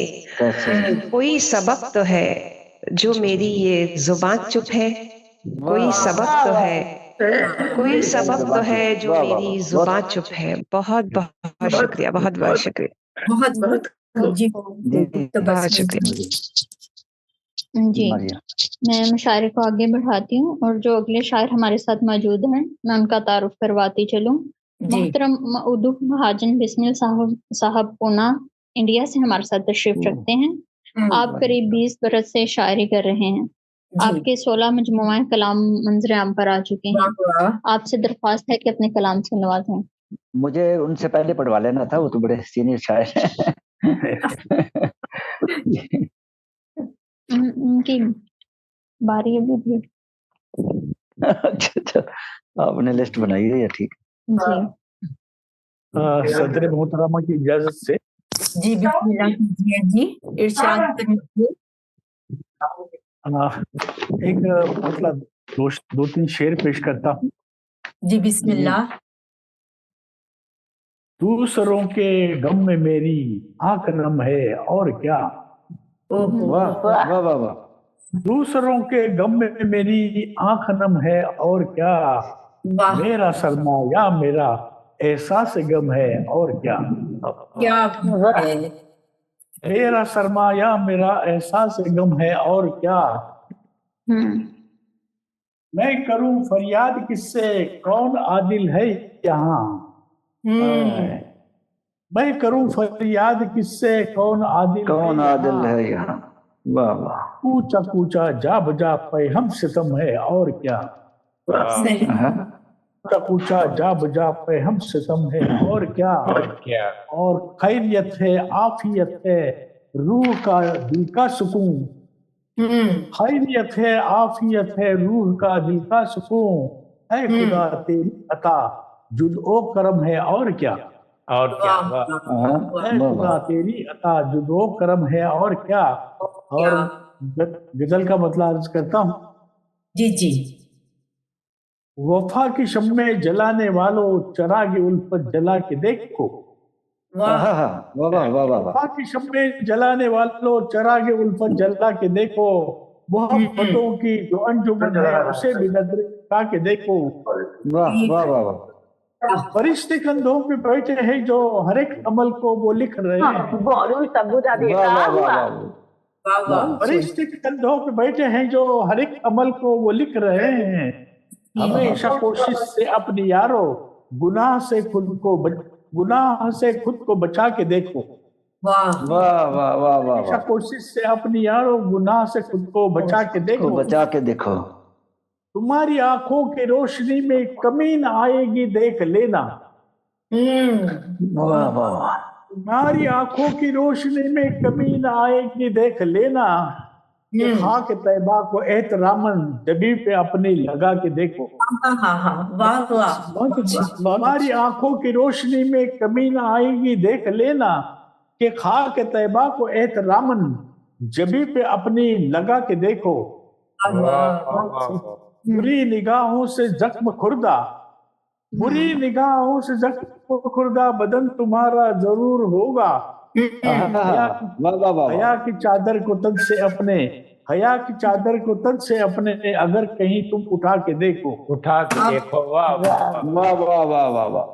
Speaker 9: کوئی سبب تو ہے جو میری یہ زبان چپ ہے، کوئی سبب تو ہے، کوئی سبب تو ہے جو میری زبان چپ ہے۔ بہت بہت شکریہ، بہت بہت شکریہ،
Speaker 3: بہت بہت جی
Speaker 9: بہت شکریہ۔
Speaker 1: جی میں مشاعرے کو آگے بڑھاتی ہوں، اور جو اگلے شاعر ہمارے ساتھ موجود ہیں میں ان کا تعارف کرواتی چلوں۔ محترم مودود مہاجن بسمل صاحب پونا انڈیا سے ہمارے ساتھ تشریف رکھتے ہیں۔ آپ قریب 20 برس سے شاعری کر رہے ہیں۔ آپ کے 16 مجموعہ کلام منظر عام پر آ چکے ہیں۔ آپ سے درخواست ہے کہ اپنے کلام سے نوازیں۔
Speaker 2: مجھے ان سے پہلے پڑھوا لینا تھا، وہ تو بڑے سینئر شاعر ہیں۔
Speaker 1: ان کی باری ابھی بھی۔
Speaker 2: اچھا، آپ نے لسٹ بنائی ہے یا ٹھیک؟
Speaker 1: جی
Speaker 10: صدر محترمہ کی اجازت سے
Speaker 3: جی بسم اللہ کیجیے جی، ارشاد کریے۔
Speaker 10: ایک مطلب دو تین شعر پیش کرتا ہوں۔
Speaker 3: جی بسم اللہ۔
Speaker 10: دوسروں کے غم میں میری آنکھ نم ہے اور کیا،
Speaker 2: واہ واہ واہ واہ۔
Speaker 10: دوسروں کے غم میں میری آنکھ نم ہے اور کیا، میرا سرمایہ میرا احساس غم ہے اور کیا، میرا سرمایہ میرا احساس غم ہے اور کیا، میں کروں فریاد کس سے کون عادل ہے یہاں، میں کروں فریاد کس سے کون عادل
Speaker 2: ہے یہاں، واہ واہ۔
Speaker 10: کوچا کوچا جا بجا پہ ہم ستم ہے اور کیا، کوچا کوچا جا بجا پہ ہم ستم ہے اور کیا، اور خیریت ہے عافیت ہے روح کا دل کا سکون، خیریت ہے عافیت ہے روح کا دل کا سکون، اے خدا تیری عطا جد و کرم ہے اور کیا،
Speaker 11: اور کیا،
Speaker 10: اے خدا تیری عطا جد و کرم ہے اور کیا۔ اور غزل کا مطلب عرض کرتا ہوں۔
Speaker 3: جی جی۔
Speaker 10: وفا کی شمع جلانے والوں چراغ الفت جلا کے دیکھو، وفا کی شمع جلانے والوں چراغ الفت جلا کے دیکھو، محبتوں کی جو انجمن ہے اسے بھی نظر اٹھا کے دیکھو، فرشتے کندھوں پہ بیٹھے ہیں جو ہر ایک عمل کو وہ لکھ رہے ہیں، فرشتے کندھوں پہ بیٹھے ہیں جو ہر ایک عمل کو وہ لکھ رہے ہیں، ہمیشہ کوشش سے اپنی یارو گناہ سے خود کو गुनाह से खुद को बचा के देखो।
Speaker 3: वाह
Speaker 2: वाह वाह वाह वाह
Speaker 10: हमेशा
Speaker 2: वाह,
Speaker 10: कोशिश से अपनी यारो गुनाह से खुद को बचा के
Speaker 2: को
Speaker 10: देखो।
Speaker 2: बचा के देखो।
Speaker 10: तुम्हारी आंखों की रोशनी में कमी न आएगी देख लेना।
Speaker 2: वाह वाह वाह,
Speaker 10: तुम्हारी आंखों की रोशनी में कमी न आएगी देख लेना। कि खाक तैबा को एहतरामन जबी पे अपनी लगा के देखो।
Speaker 3: वाह वाह,
Speaker 10: तुम्हारी आंखों की रोशनी में कमी न आएगी देख लेना। कि खाक तैबा को एहतरामन जबी पे अपनी लगा के देखो। बुरी निगाहों से जख्म खुर्दा, बुरी निगाहों से जख्म खुर्दा बदन तुम्हारा जरूर होगा। हया की चादर को तन से अपने, हया की चादर को तन से अपने अगर कहीं तुम उठा के देखो।
Speaker 11: उठा के देखो, वाह वाह
Speaker 2: वाह वाह वाह वाह वाह,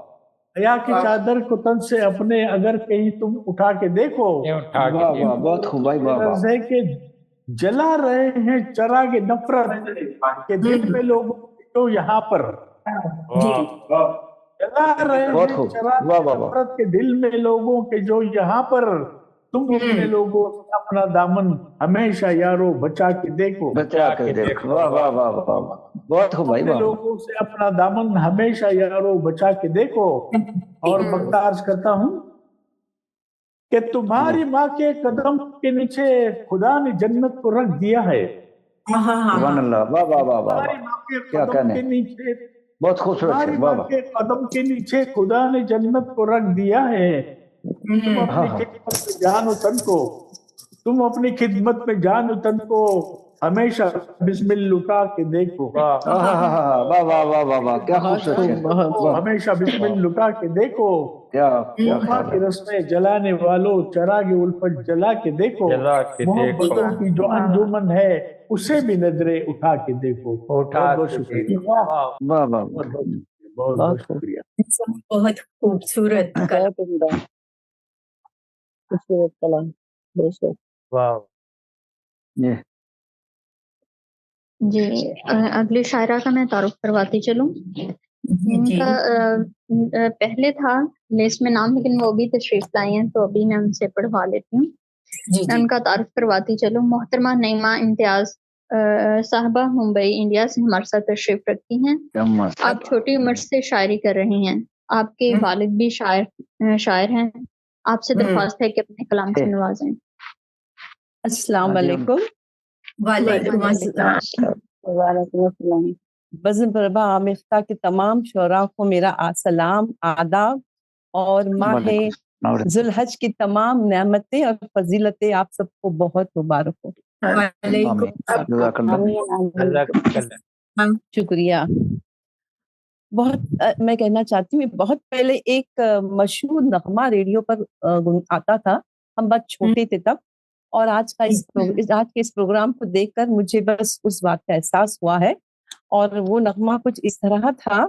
Speaker 10: हया की चादर को तन से अपने अगर कहीं तुम उठा के देखो।
Speaker 11: उठा के
Speaker 2: वाह वाह, बहुत खूब भाई, वाह वाह।
Speaker 10: है कि जला रहे हैं चरागे नफरत के दिल में लोगों तो यहाँ पर। जला रहे हैं चरागे नफरत के दिल में लोगों के जो यहाँ पर। तुम अपने लोगों से अपना दामन हमेशा यारो बचा के देखो।
Speaker 2: बचा के देखो, वाह वाह वाह वाह, बहुत खूब भाई, वाह।
Speaker 10: लोगों से अपना दामन हमेशा यारो बचा के देखो। और बख्तार करता हूँ कि तुम्हारी माँ के कदम के नीचे खुदा ने जन्नत को रख दिया है।
Speaker 2: सुभान अल्लाह, वाह वाह वाह वाह, क्या कहने,
Speaker 10: नीचे
Speaker 2: बहुत खूबसूरत है, वाह वाह।
Speaker 10: के कदम के नीचे खुदा ने जन्नत को रख दिया है। तुम अपनी खिदमत में जानो तन को, तुम अपनी खिदमत में जानो तन को हमेशा बिस्मिल्लाह लुटा के देखो।
Speaker 2: वाह वाह वाह वाह वाह, क्या खूबसूरत है,
Speaker 10: हमेशा बिस्मिल्लाह लुटा के देखो।
Speaker 2: क्या
Speaker 10: की रस्में जलाने वालों चरागे उल्फत जला के देखो। मोहब्बतों की जो अंजुमन है उसे भी नजरे उठा के देखो। बहुत शुक्रिया,
Speaker 2: वाह वाह,
Speaker 10: बहुत शुक्रिया।
Speaker 3: बहुत खूबसूरत
Speaker 7: कलाम, बेशक।
Speaker 11: वाह
Speaker 1: जी, अगली शायरा का मैं तारुफ करवाती चलूं। उनका पहले था लिस्ट में नाम, लेकिन वो भी तशरीफ लाई हैं तो अभी मैं उनसे पढ़वा लेती हूँ। मैं उनका तारुफ करवाती चलूं। मोहतरमा नईमा इम्तियाज साहबा मुंबई इंडिया से हमारे साथ तशरीफ रखती हैं। आप छोटी उम्र से शायरी कर रही हैं। आपके वालिद भी शायर हैं। आपसे दरख्वास्त है कि अपने कलाम से नवाजें।
Speaker 12: अस्सलाम वालेकुम।
Speaker 3: वालेकुम अस्सलाम।
Speaker 12: बज़्म प्रभा आमिफ्ता के तमाम शुरा को मेरा सलाम आदाब और माह ज़ुल्हज की तमाम नेमतें और फजीलतें आप सबको बहुत मुबारक हो। शुक्रिया। बहुत मैं कहना चाहती हूँ, बहुत पहले एक मशहूर नगमा रेडियो पर आता था, हम बहुत छोटे थे तब, और आज के इस प्रोग्राम को देखकर मुझे बस उस बात का एहसास हुआ है। और वो नगमा कुछ इस तरह था,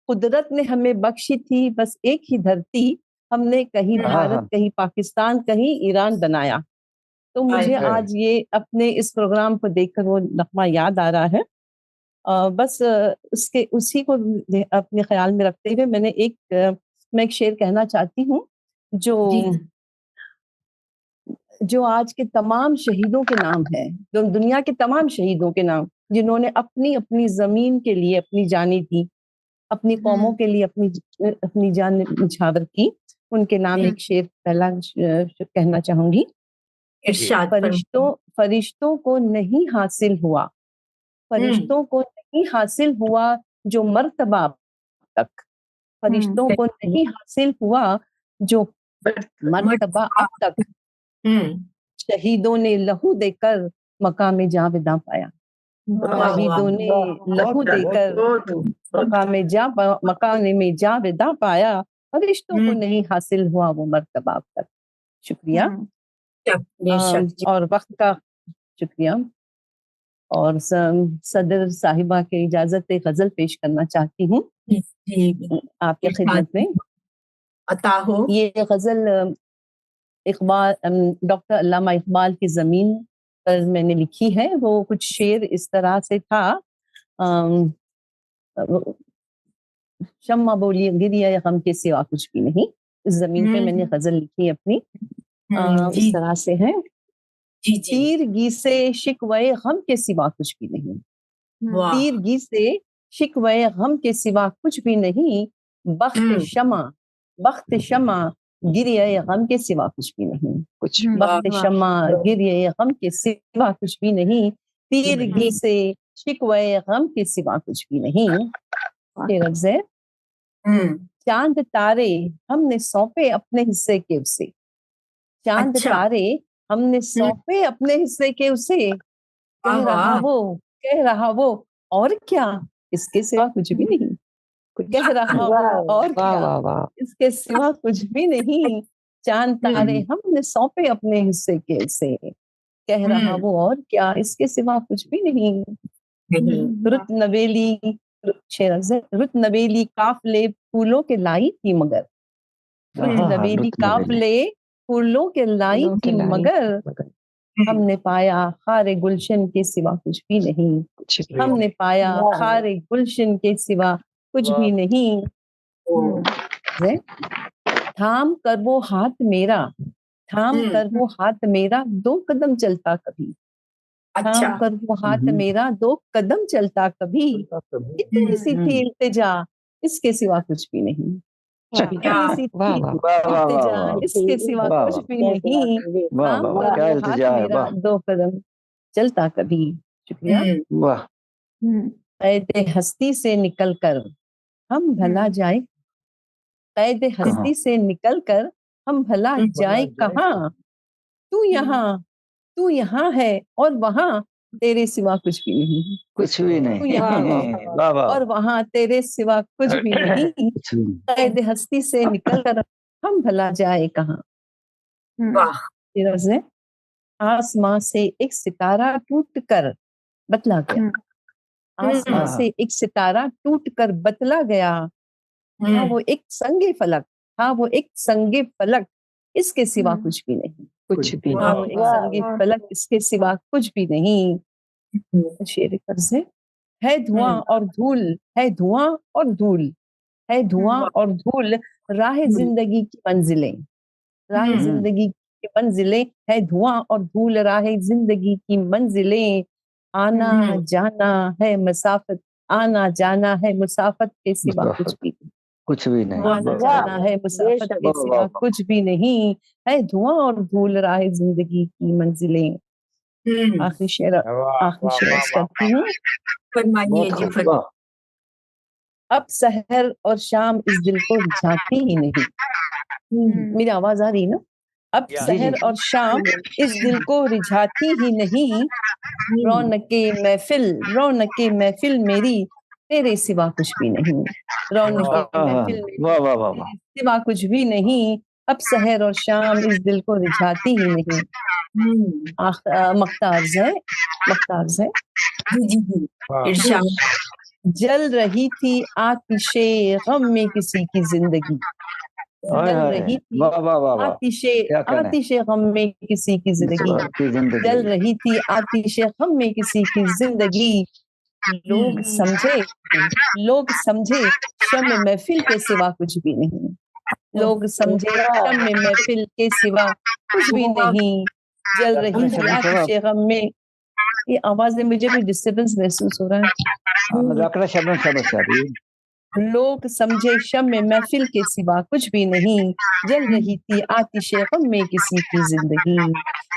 Speaker 12: कुदरत ने हमें बख्शी थी बस एक ही धरती, हमने कहीं भारत कहीं पाकिस्तान कहीं ईरान बनाया। तो मुझे आज ये अपने इस प्रोग्राम को देखकर वो नगमा याद आ रहा है। बस उसी को अपने ख्याल में रखते हुए मैं एक शेर कहना चाहती हूँ जो आज के तमाम शहीदों के नाम है, जो दुनिया के तमाम शहीदों के नाम, जिन्होंने अपनी अपनी जमीन के लिए अपनी जानें दी, अपनी कौमों के लिए अपनी जान निछावर की, उनके नाम एक शेर पहला कहना चाहूंगी। फरिश्तों को नहीं हासिल हुआ, फरिश्तों को नहीं हासिल हुआ जो मर्तबा तक, फरिश्तों को नहीं हासिल हुआ जो मर्तबा अब तक, शहीदों ने लहू देकर मकाम जावेदा पाया, शहीदों ने लहू देकर मकाम में जावेदा पाया, फरिश्तों को नहीं हासिल हुआ वो मर्तबा अब तक। शुक्रिया और वक्त का शुक्रिया। और सदर साहिबा के इजाजत गजल पेश करना चाहती हूँ आपके खिदमत में।
Speaker 3: अता हो।
Speaker 12: ये गजल इकबाल, डॉक्टर अल्लामा इकबाल की जमीन पर मैंने लिखी है। वो कुछ शेर इस तरह से था, शम्मा बोली गिरिया गम के सिवा कुछ भी नहीं। इस जमीन पे मैंने गजल लिखी अपनी, इस तरह से है, तीरगी से शिकवे गम के सिवा कुछ भी नहीं, तीरगी से शिकवे गम के सिवा कुछ भी नहीं, बख्त शमा गिरिया गम के सिवा कुछ भी नहीं, कुछ बख्त शमा गिरिया गम के सिवा कुछ भी नहीं, तीरगी से शिकवे गम के सिवा कुछ भी नहीं। चांद तारे हमने सौंपे अपने हिस्से के उसे, चांद तारे हमने सौंपे अपने हिस्से के उसे, कह रहा वो और क्या इसके सिवा कुछ भी नहीं, कह रहा वो और क्या इसके सिवा कुछ भी नहीं। चांद तारे हमने सौंपे अपने हिस्से के उसे, कह रहा वो और क्या इसके सिवा कुछ भी नहीं। रुत नवेली काफले फूलों के लाई थी मगर, रुत नवेली काफले फूलों के लाई थी मगर, हमने पाया खारे गुलशन के सिवा कुछ भी नहीं, हमने पाया खारे गुलशन के सिवा कुछ भी नहीं। थाम कर वो हाथ मेरा, थाम कर वो हाथ मेरा दो कदम चलता कभी, थाम कर वो हाथ मेरा दो कदम चलता कभी, इतनी सी थी इल्तिजा इसके सिवा कुछ भी नहीं, इतनी सी थी इल्तिजा इसके सिवा कुछ भी नहीं, थाम कर वो हाथ मेरा दो कदम चलता कभी। शुक्रिया। कैद हस्ती से निकल कर हम भला जाए, कैद हस्ती से निकल कर हम भला जाए कहाँ, तू यहाँ है और वहाँ तेरे सिवा कुछ भी नहीं,
Speaker 2: कुछ भी नहीं,
Speaker 12: तू यहाँ और वहाँ तेरे सिवा कुछ भी नहीं, कैद हस्ती से निकल कर हम भला जाए कहाँ। आसमां से एक सितारा टूट कर बतला गया, आसमां से एक सितारा टूट कर बतला गया, हाँ वो एक संगे फलक, हाँ वो एक संगे फलक इसके सिवा कुछ भी नहीं, कुछ भी नहीं, हाँ वो एक संगे फलक इसके सिवा कुछ भी नहीं। शेर कर्ज है धुआं और धूल, है धुआं और धूल, है धुआं और धूल राह जिंदगी की मंजिलें, राह जिंदगी की मंजिलें, है धुआं और धूल राह जिंदगी की मंजिलें, आना जाना है मुसाफत, आना जाना है मुसाफत के सिवा कुछ भी नहीं, आना जाना है मुसाफत के सिवा कुछ भी नहीं, है धुआं और धूल राह जिंदगी की मंजिलें। आखिरी शेर करती हूँ।
Speaker 3: फरमाइए जी, फरमाइए।
Speaker 12: अब सहर और शाम इस दिल को रिझाती ही नहीं, मेरी आवाज आ रही ना? अब सहर और शाम इस दिल को रिझाती ही नहीं, रौनके महफिल मेरी तेरे सिवा कुछ भी नहीं, रौनके महफिल मेरी सिवा कुछ भी नहीं, अब सहर और शाम इस दिल को रिझाती ही नहीं। मख्तार्ज है जल रही थी आतिशे गम में किसी की जिंदगी, जल रही थी आतिशे गम में किसी की जिंदगी, जल रही थी आतिशे गम में किसी की जिंदगी, लोग समझे शम महफिल के सिवा कुछ भी नहीं, लोग समझे शम महफिल के सिवा कुछ भी नहीं, जल रही थी आतिशे गम में। ये आवाज में मुझे कोई डिस्टर्बेंस महसूस हो रहा है। लोग समझे शम महफिल के सिवा कुछ भी नहीं, जल रही थी आतिशे गम में किसी की जिंदगी,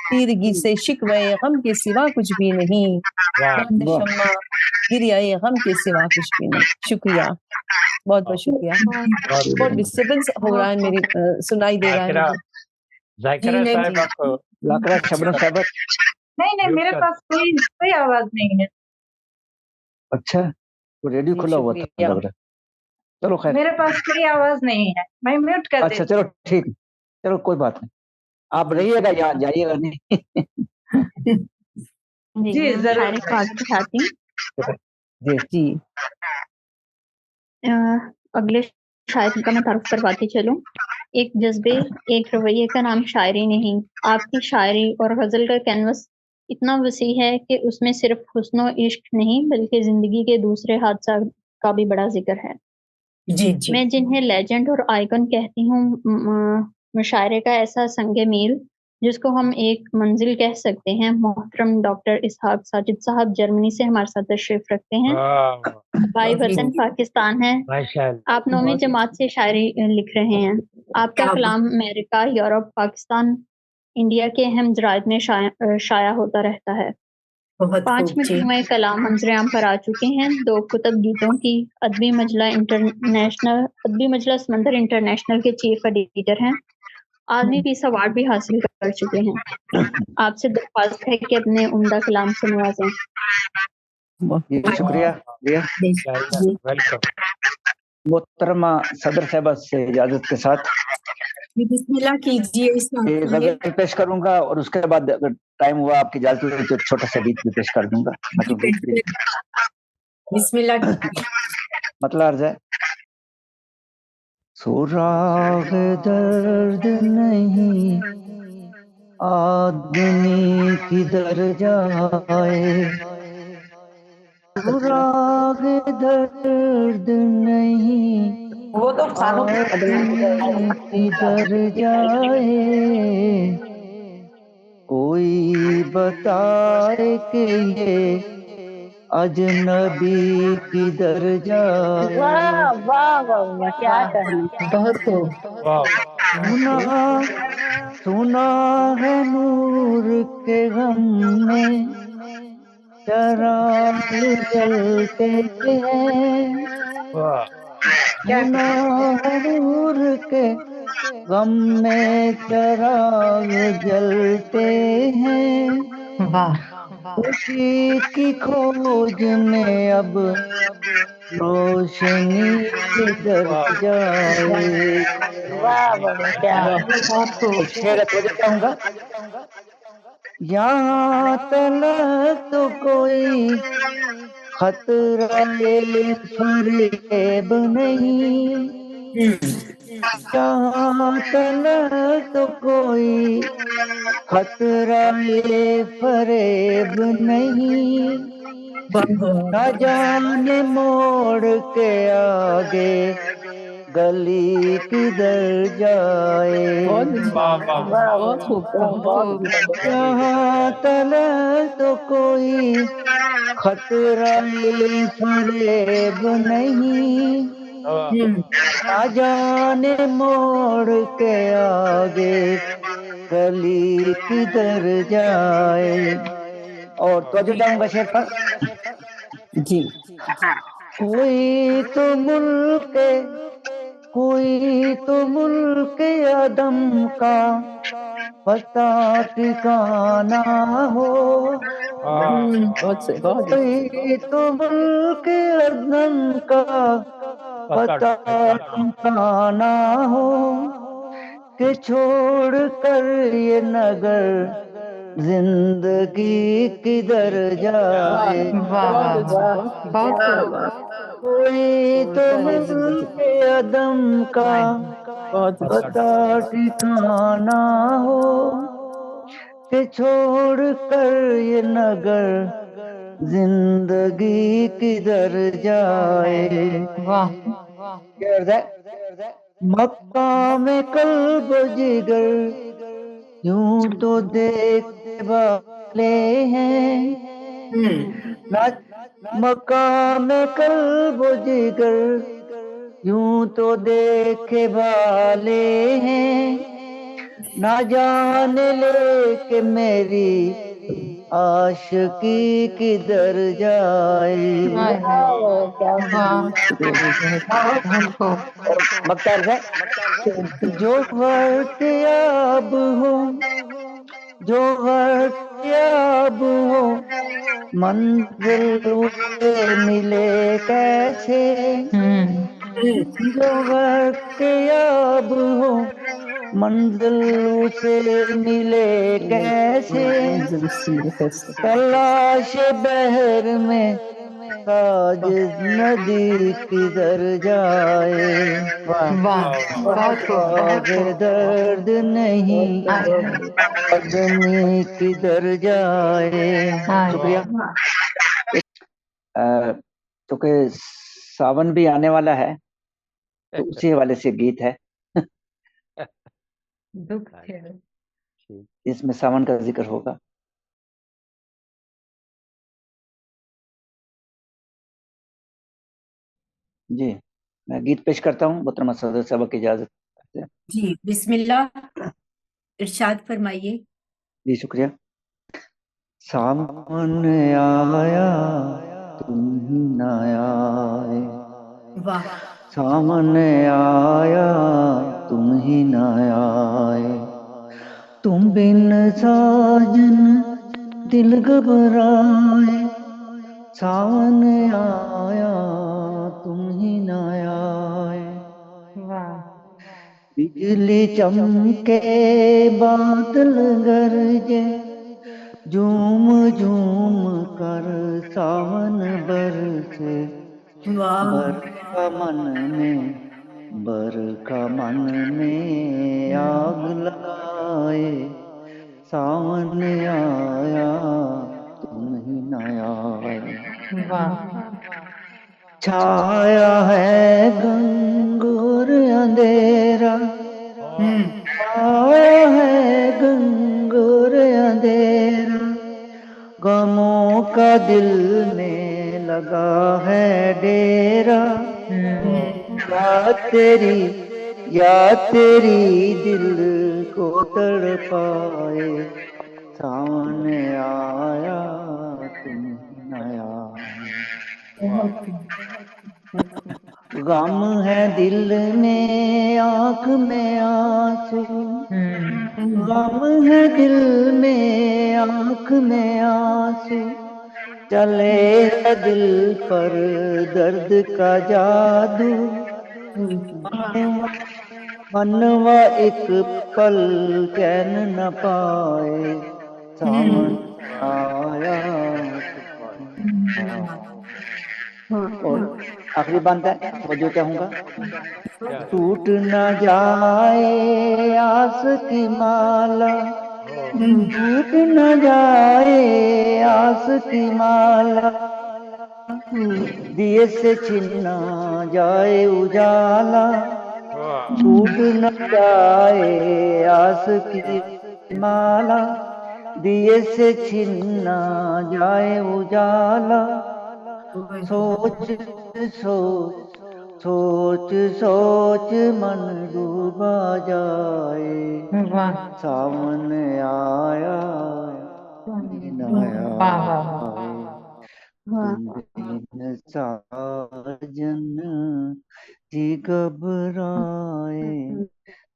Speaker 12: तीरगी से शिकवे गम के सिवा कुछ भी नहीं, शम्मा गिरियाए गम के सिवा कुछ भी नहीं। शुक्रिया, बहुत बहुत शुक्रिया। बहुत डिस्टर्बेंस हो रहा है, मेरी सुनाई दे रहा है।
Speaker 6: नहीं, मेरे पास कोई आवाज नहीं है।
Speaker 2: अच्छा, तो रेडियो खुला हुआ था लग रहा। चलो खैर, मेरे
Speaker 6: पास कोई आवाज नहीं है, मैं म्यूट कर देती हूं।
Speaker 2: अच्छा चलो ठीक, चलो कोई बात नहीं, आप रहिएगा, यहाँ जाइएगा नहीं।
Speaker 1: जी जरूर
Speaker 12: जी।
Speaker 1: अगले शायर का मैं तारुफ करवाती चलूं। एक जज्बे एक रवैये का नाम शायरी नहीं, आपकी शायरी और गजल का कैनवस इतना वसी है कि उसमें सिर्फ हुस्न और इश्क नहीं बल्कि जिंदगी के दूसरे हादसा का भी बड़ा जिक्र है। मैं जिन्हें लेजेंड और आइकन कहती हूँ, मुशायरे का ऐसा संगे मील जिसको हम एक मंजिल कह सकते हैं, मोहतरम डॉक्टर इसहाक साजिद साहब जर्मनी से हमारे साथ तशरीफ रखते हैं। भाई वतन पाकिस्तान है। आप 9वीं जमात से शायरी लिख रहे हैं। आपका कलाम अमेरिका, यूरोप, पाकिस्तान, इंडिया के अहम जराइद में शाया होता रहता है। 5 मजमूए कलाम मंजर-ए-आम पर आ चुके हैं। 2 कुतुब गीतों की अदबी मजला समंदर इंटरनेशनल के चीफ एडिटर हैं। आदमी पीस अवार्ड भी हासिल कर चुके हैं। आपसे दरख्वास्त है कि अपने उम्दा कलाम से नवाजें।
Speaker 2: शुक्रिया। मोहतरमा सदर साहबा से इजाजत के साथ
Speaker 3: बिस्मिल्लाह कीजिए।
Speaker 2: गजल पेश करूंगा और उसके बाद अगर टाइम हुआ आपकी इजाजत हुई तो एक छोटा सा गीत भी पेश कर दूंगा।
Speaker 3: बिस्मिल्लाह।
Speaker 2: मतलब अर्ज है। सुराग दर्द नहीं आदमी किधर जाए, सुराग दर्द नहीं
Speaker 5: वो तो खानों
Speaker 2: किधर जाए, कोई बताए कि ये अजनबी किधर जाए।
Speaker 7: वाह वाह वाह, क्या कहना।
Speaker 3: बहुत
Speaker 2: सुना है नूर के गम में चराग जलते हैं, सुना है नूर के गम में चराग जलते हैं। खुशी की खोज में अब रोशनी किधर जाए।
Speaker 7: वाह वाह, क्या
Speaker 2: शेर चाहूंगा। यहाँ तलक तो कोई खतरा फरेब नहीं, यहाँ तलक तो कोई खतरा फरेब नहीं, न जाने मोड़ के आगे गली किधर जाए। यहाँ तलक तो कोई खतरा फरेब नहीं, न जाने मोड़ के आगे गली किधर जाए। और तो जाऊंगा शेर पर
Speaker 12: जी।
Speaker 2: कोई तो मुल्क आदम का पता ठिकाना हो, कोई तो मुल्क आदम का पता ठिकाना हो, कि छोड़ कर ये नगर जिंदगी किधर जाए। कोई तो मुल्क आदम का पता ठिकाना हो, कि छोड़ कर ये नगर जिंदगी किधर जाए। मक्का में कल्ब जिगर यूं तो देखने वाले हैं, मक्का में कल्ब जिगर यूं तो देखे वाले हैं, ना जाने ले के मेरी आशिकी किधर जाए। मक्तार है जो वक्त याब हो, जो वक्त याब हो, मंजिल उसे मिले कैसे, जो वक्त याब हो, मंजिल उसे मिले कैसे, तलाश बहर में साजिद नदी किधर जाए। दर्द नहीं आदमी किधर जाए। शुक्रिया। क्योंकि सावन भी आने वाला है तो उसी हवाले से गीत है।
Speaker 3: दुख थे।
Speaker 2: इसमें सावन का जिक्र होगा। जी, मैं गीत पेश करता हूँ मोहतरमा सदर साहब की इजाजत से।
Speaker 3: जी बिस्मिल्लाह, इरशाद फरमाइए।
Speaker 2: जी शुक्रिया। सावन आया तुम ही न आए,
Speaker 3: वाह।
Speaker 2: सावन आया तुम ही न आए, तुम बिन साजन दिल घबराए, सावन आया तुम ही न आए। बिजली चमके बादल गरजे, झूम झूम कर सावन बरसे, बरखा मन में आग लगाए, सावन आया तुम ही न आए। छाया है घंघोर अंधेरा, छाया है घंघोर अंधेरा, गमों का दिल में लगा है डेरा, या तेरी दिल को तड़पाए, सावन आया तुम न आए। गम है दिल में आँख में आंसू, गम है दिल में आँख में आंसू, चले है दिल पर दर्द का जादू, मनवा एक पल चैन न पाए, सावन आया और आखिरी बात है, तवज्जो चाहूंगा। टूट न जाए आस की माला, टूट न जाए आस की माला, दिए से छिन न जाए उजाला, टूट न जाए आस की माला, दिए से छिन न जाए उजाला, सोच सोच सोच सोच मन डूबा जाए, सावन आया बिन साजन जी घबराए,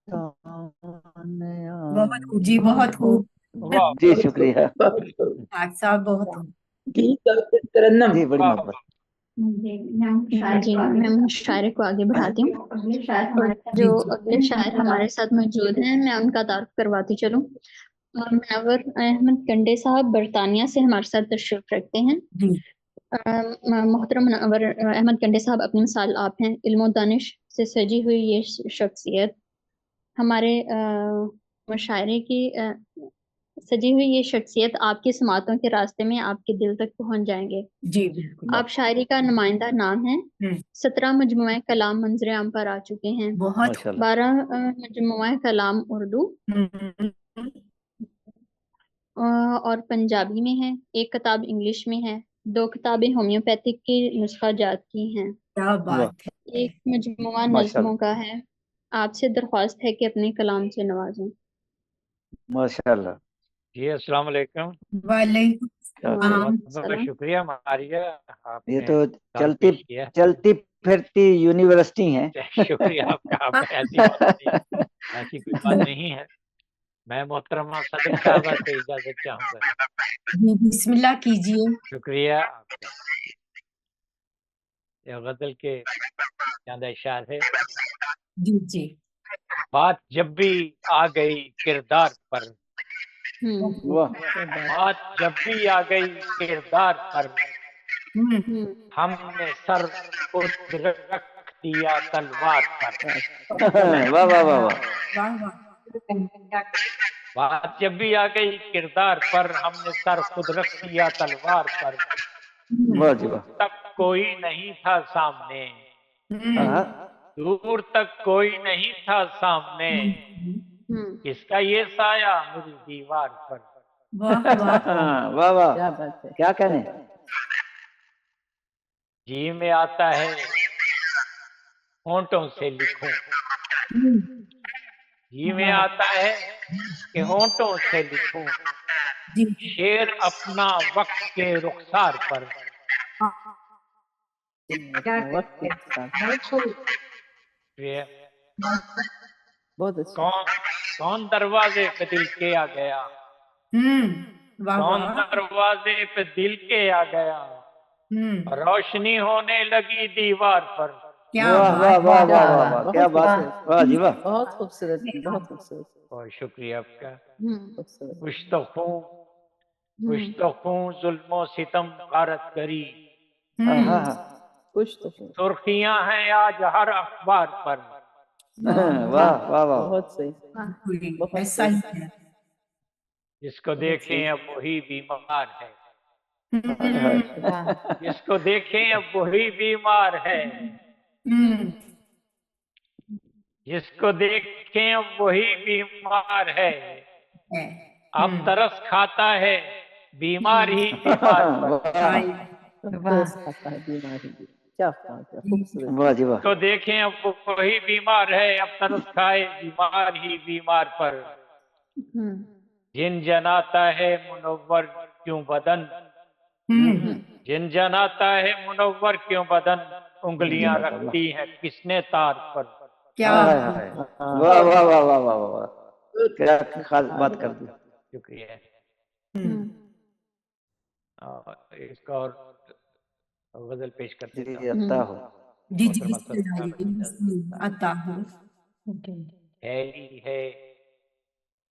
Speaker 2: सावन
Speaker 3: बहुत खूब जी, बहुत खूब
Speaker 2: जी शुक्रिया
Speaker 3: साहब, बहुत खूब।
Speaker 2: जी बड़ी मोहब्बत।
Speaker 1: जी मैं मुशायरे को आगे बढ़ाती हूँ। जो अगले शायर हमारे साथ मौजूद हैं मैं उनका तारुफ करवाती चलूँ। मुनव्वर अहमद कंडे साहब बरतानिया से हमारे साथ तशरीफ रखते हैं। मोहतरम मुनव्वर अहमद कंडे साहब, अपनी मिसाल आप हैं। इल्म दानिश से सजी हुई ये शख्सियत हमारे मुशायरे की सजी हुई ये शख्सियत आपकी समातों के रास्ते में आपके दिल तक पहुंच जाएंगे।
Speaker 3: जी बिल्कुल।
Speaker 1: आप शायरी का नुमाइंदा नाम है। 17 मजमुआ कलाम मंजर आम पर आ चुके हैं। 12 मजमुआ कलाम उर्दू और पंजाबी में है। एक किताब इंग्लिश में है। 2 किताबें होम्योपैथिक की नुस्खा जात की हैं।
Speaker 3: क्या बात है।
Speaker 1: एक मजमुआ नज़्मों का है। आपसे दरख्वास्त है कि अपने कलाम से नवाजें।
Speaker 2: माशाअल्लाह।
Speaker 11: जी अस्सलाम वालेकुम।
Speaker 1: वालेकुम
Speaker 11: शुक्रिया मारिया,
Speaker 2: ये तो चलती फिरती यूनिवर्सिटी है।
Speaker 11: शुक्रिया आपका। ऐसी कोई बात नहीं है। मैं मोहतरमा सदर साहबा से इजाजत चाहूंगा।
Speaker 3: बिस्मिल्लाह कीजिए।
Speaker 11: शुक्रिया आपका। ये गजल के चंद अशआर है।
Speaker 3: जी जी।
Speaker 11: बात जब भी आ गई किरदार पर, बात जब भी आ गई किरदार पर, हमने सर खुद रख दिया तलवार पर।
Speaker 2: वाह वाह वाह वाह।
Speaker 11: बात जब भी आ गई किरदार पर, हमने सर खुद रख दिया तलवार पर।
Speaker 2: वाह जी वाह।
Speaker 11: तब कोई नहीं था सामने, دور تک کوئی نہیں تھا سامنے، کس کا یہ سایہ میری دیوار پر۔
Speaker 2: واہ واہ، کیا کہنے،
Speaker 11: جی میں آتا ہے ہونٹوں سے لکھوں، جی میں آتا ہے کہ ہونٹوں سے لکھوں شعر اپنا وقت کے رخسار پر۔ کون دروازے پہ دل کے آ گیا، کون دروازے پہ دل کے آ گیا، روشنی ہونے لگی دیوار پر۔
Speaker 2: واہ واہ واہ واہ واہ، کیا بات ہے، واہ جی واہ،
Speaker 12: بہت خوبصورت، بہت خوبصورت،
Speaker 11: بہت شکریہ آپ کا۔ کچھ تو خون ظلم و ستم غارت کری، سرخیاں ہیں آج ہر اخبار پر۔
Speaker 2: واہ واہ واہ،
Speaker 12: بہت صحیح،
Speaker 11: جس کو دیکھیں اب وہی بیمار ہے، جس کو دیکھیں اب وہی بیمار ہے، جس کو دیکھیں اب وہی بیمار ہے، اب ترس کھاتا ہے بیمار ہی بیمار پر۔ جس کو دیکھیں اب وہی بیمار ہے، اب ترس کھائے بیمار ہی بیمار پر۔ جن جناتا ہے منور کیوں بدن، جن جناتا ہے منور کیوں بدن، انگلیاں رکھتی ہیں کس نے تار پر۔
Speaker 2: واہ واہ واہ واہ واہ واہ، کیا خاص بات کر دی،
Speaker 11: شکریہ۔ ایک اور غزل پیش کرتے
Speaker 2: عطا ہو،
Speaker 3: جی عطا ہو۔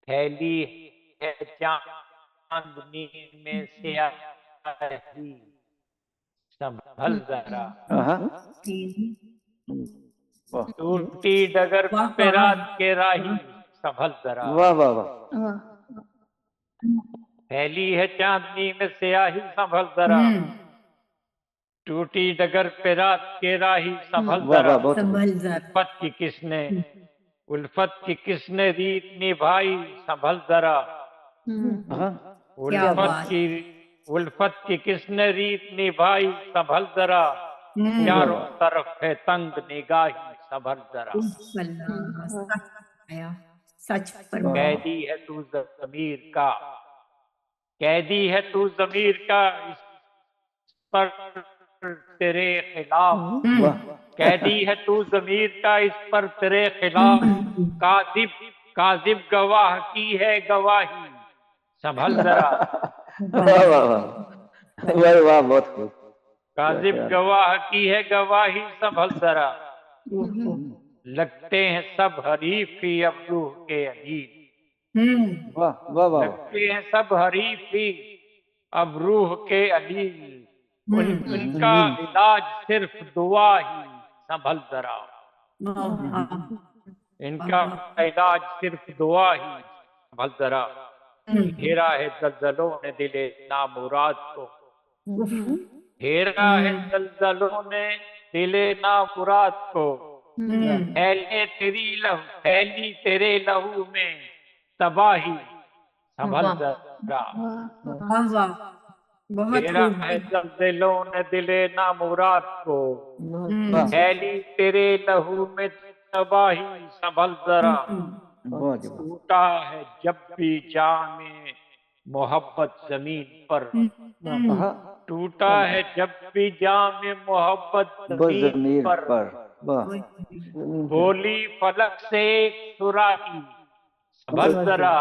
Speaker 11: پھیلی ہے چاندنی میں سیاہی، سنبھل ذرا، ٹوٹی ڈگر پہ رات کے راہی، سنبھل ذرا۔
Speaker 2: واہ واہ واہ،
Speaker 11: پھیلی ہے چاندنی میں سیاہی، سنبھل ذرا، ٹوٹی ڈگر پہ رات کے راہی، سنبھل ذرا۔ الفت کی کس نے، الفت کی کس نے ریت نبھائی، سنبھل ذرا۔ الفت کی کس نے ریت نبھائی، سنبھل ذرا، چاروں طرف ہے تنگ نگاہی، سنبھل ذرا۔ قیدی ہے تو ضمیر کا، قیدی ہے تو ضمیر کا، اس پر تیرے خلاف، قیدی ہے تو ضمیر کا اس پر تیرے خلاف، کاذب گواہ کی ہے گواہی، سنبھل ذرا۔
Speaker 2: واہ واہ واہ واہ، بہت خوب،
Speaker 11: کاذب گواہ کی ہے گواہی، سنبھل ذرا۔ لگتے ہیں سب حریفی اب روح کے علیل،
Speaker 2: واہ واہ واہ،
Speaker 11: لگتے ہیں سب حریفی اب روح کے علیل، ان کا علاج صرف دعا ہی، سنبھل ذرا۔ ان کا علاج صرف دعا ہی، سنبھل ذرا۔ گھیرا ہے زلزلوں نے دل نامراد کو، گھیرا ہے زلزلوں نے دل نامراد کو، پھیلی تیرے لہو میں تباہی، سنبھل ذرا۔ گھیرا ہے زلزلوں نے دل نامراد کو، پھیلی تیرے لہو میں تباہی، سنبھل ذرا۔ ٹوٹا ہے جب بھی جام محبت زمین پر، ٹوٹا ہے جب بھی جام محبت زمین پر، بولی فلک سے ایک سراہی، سنبھل ذرا۔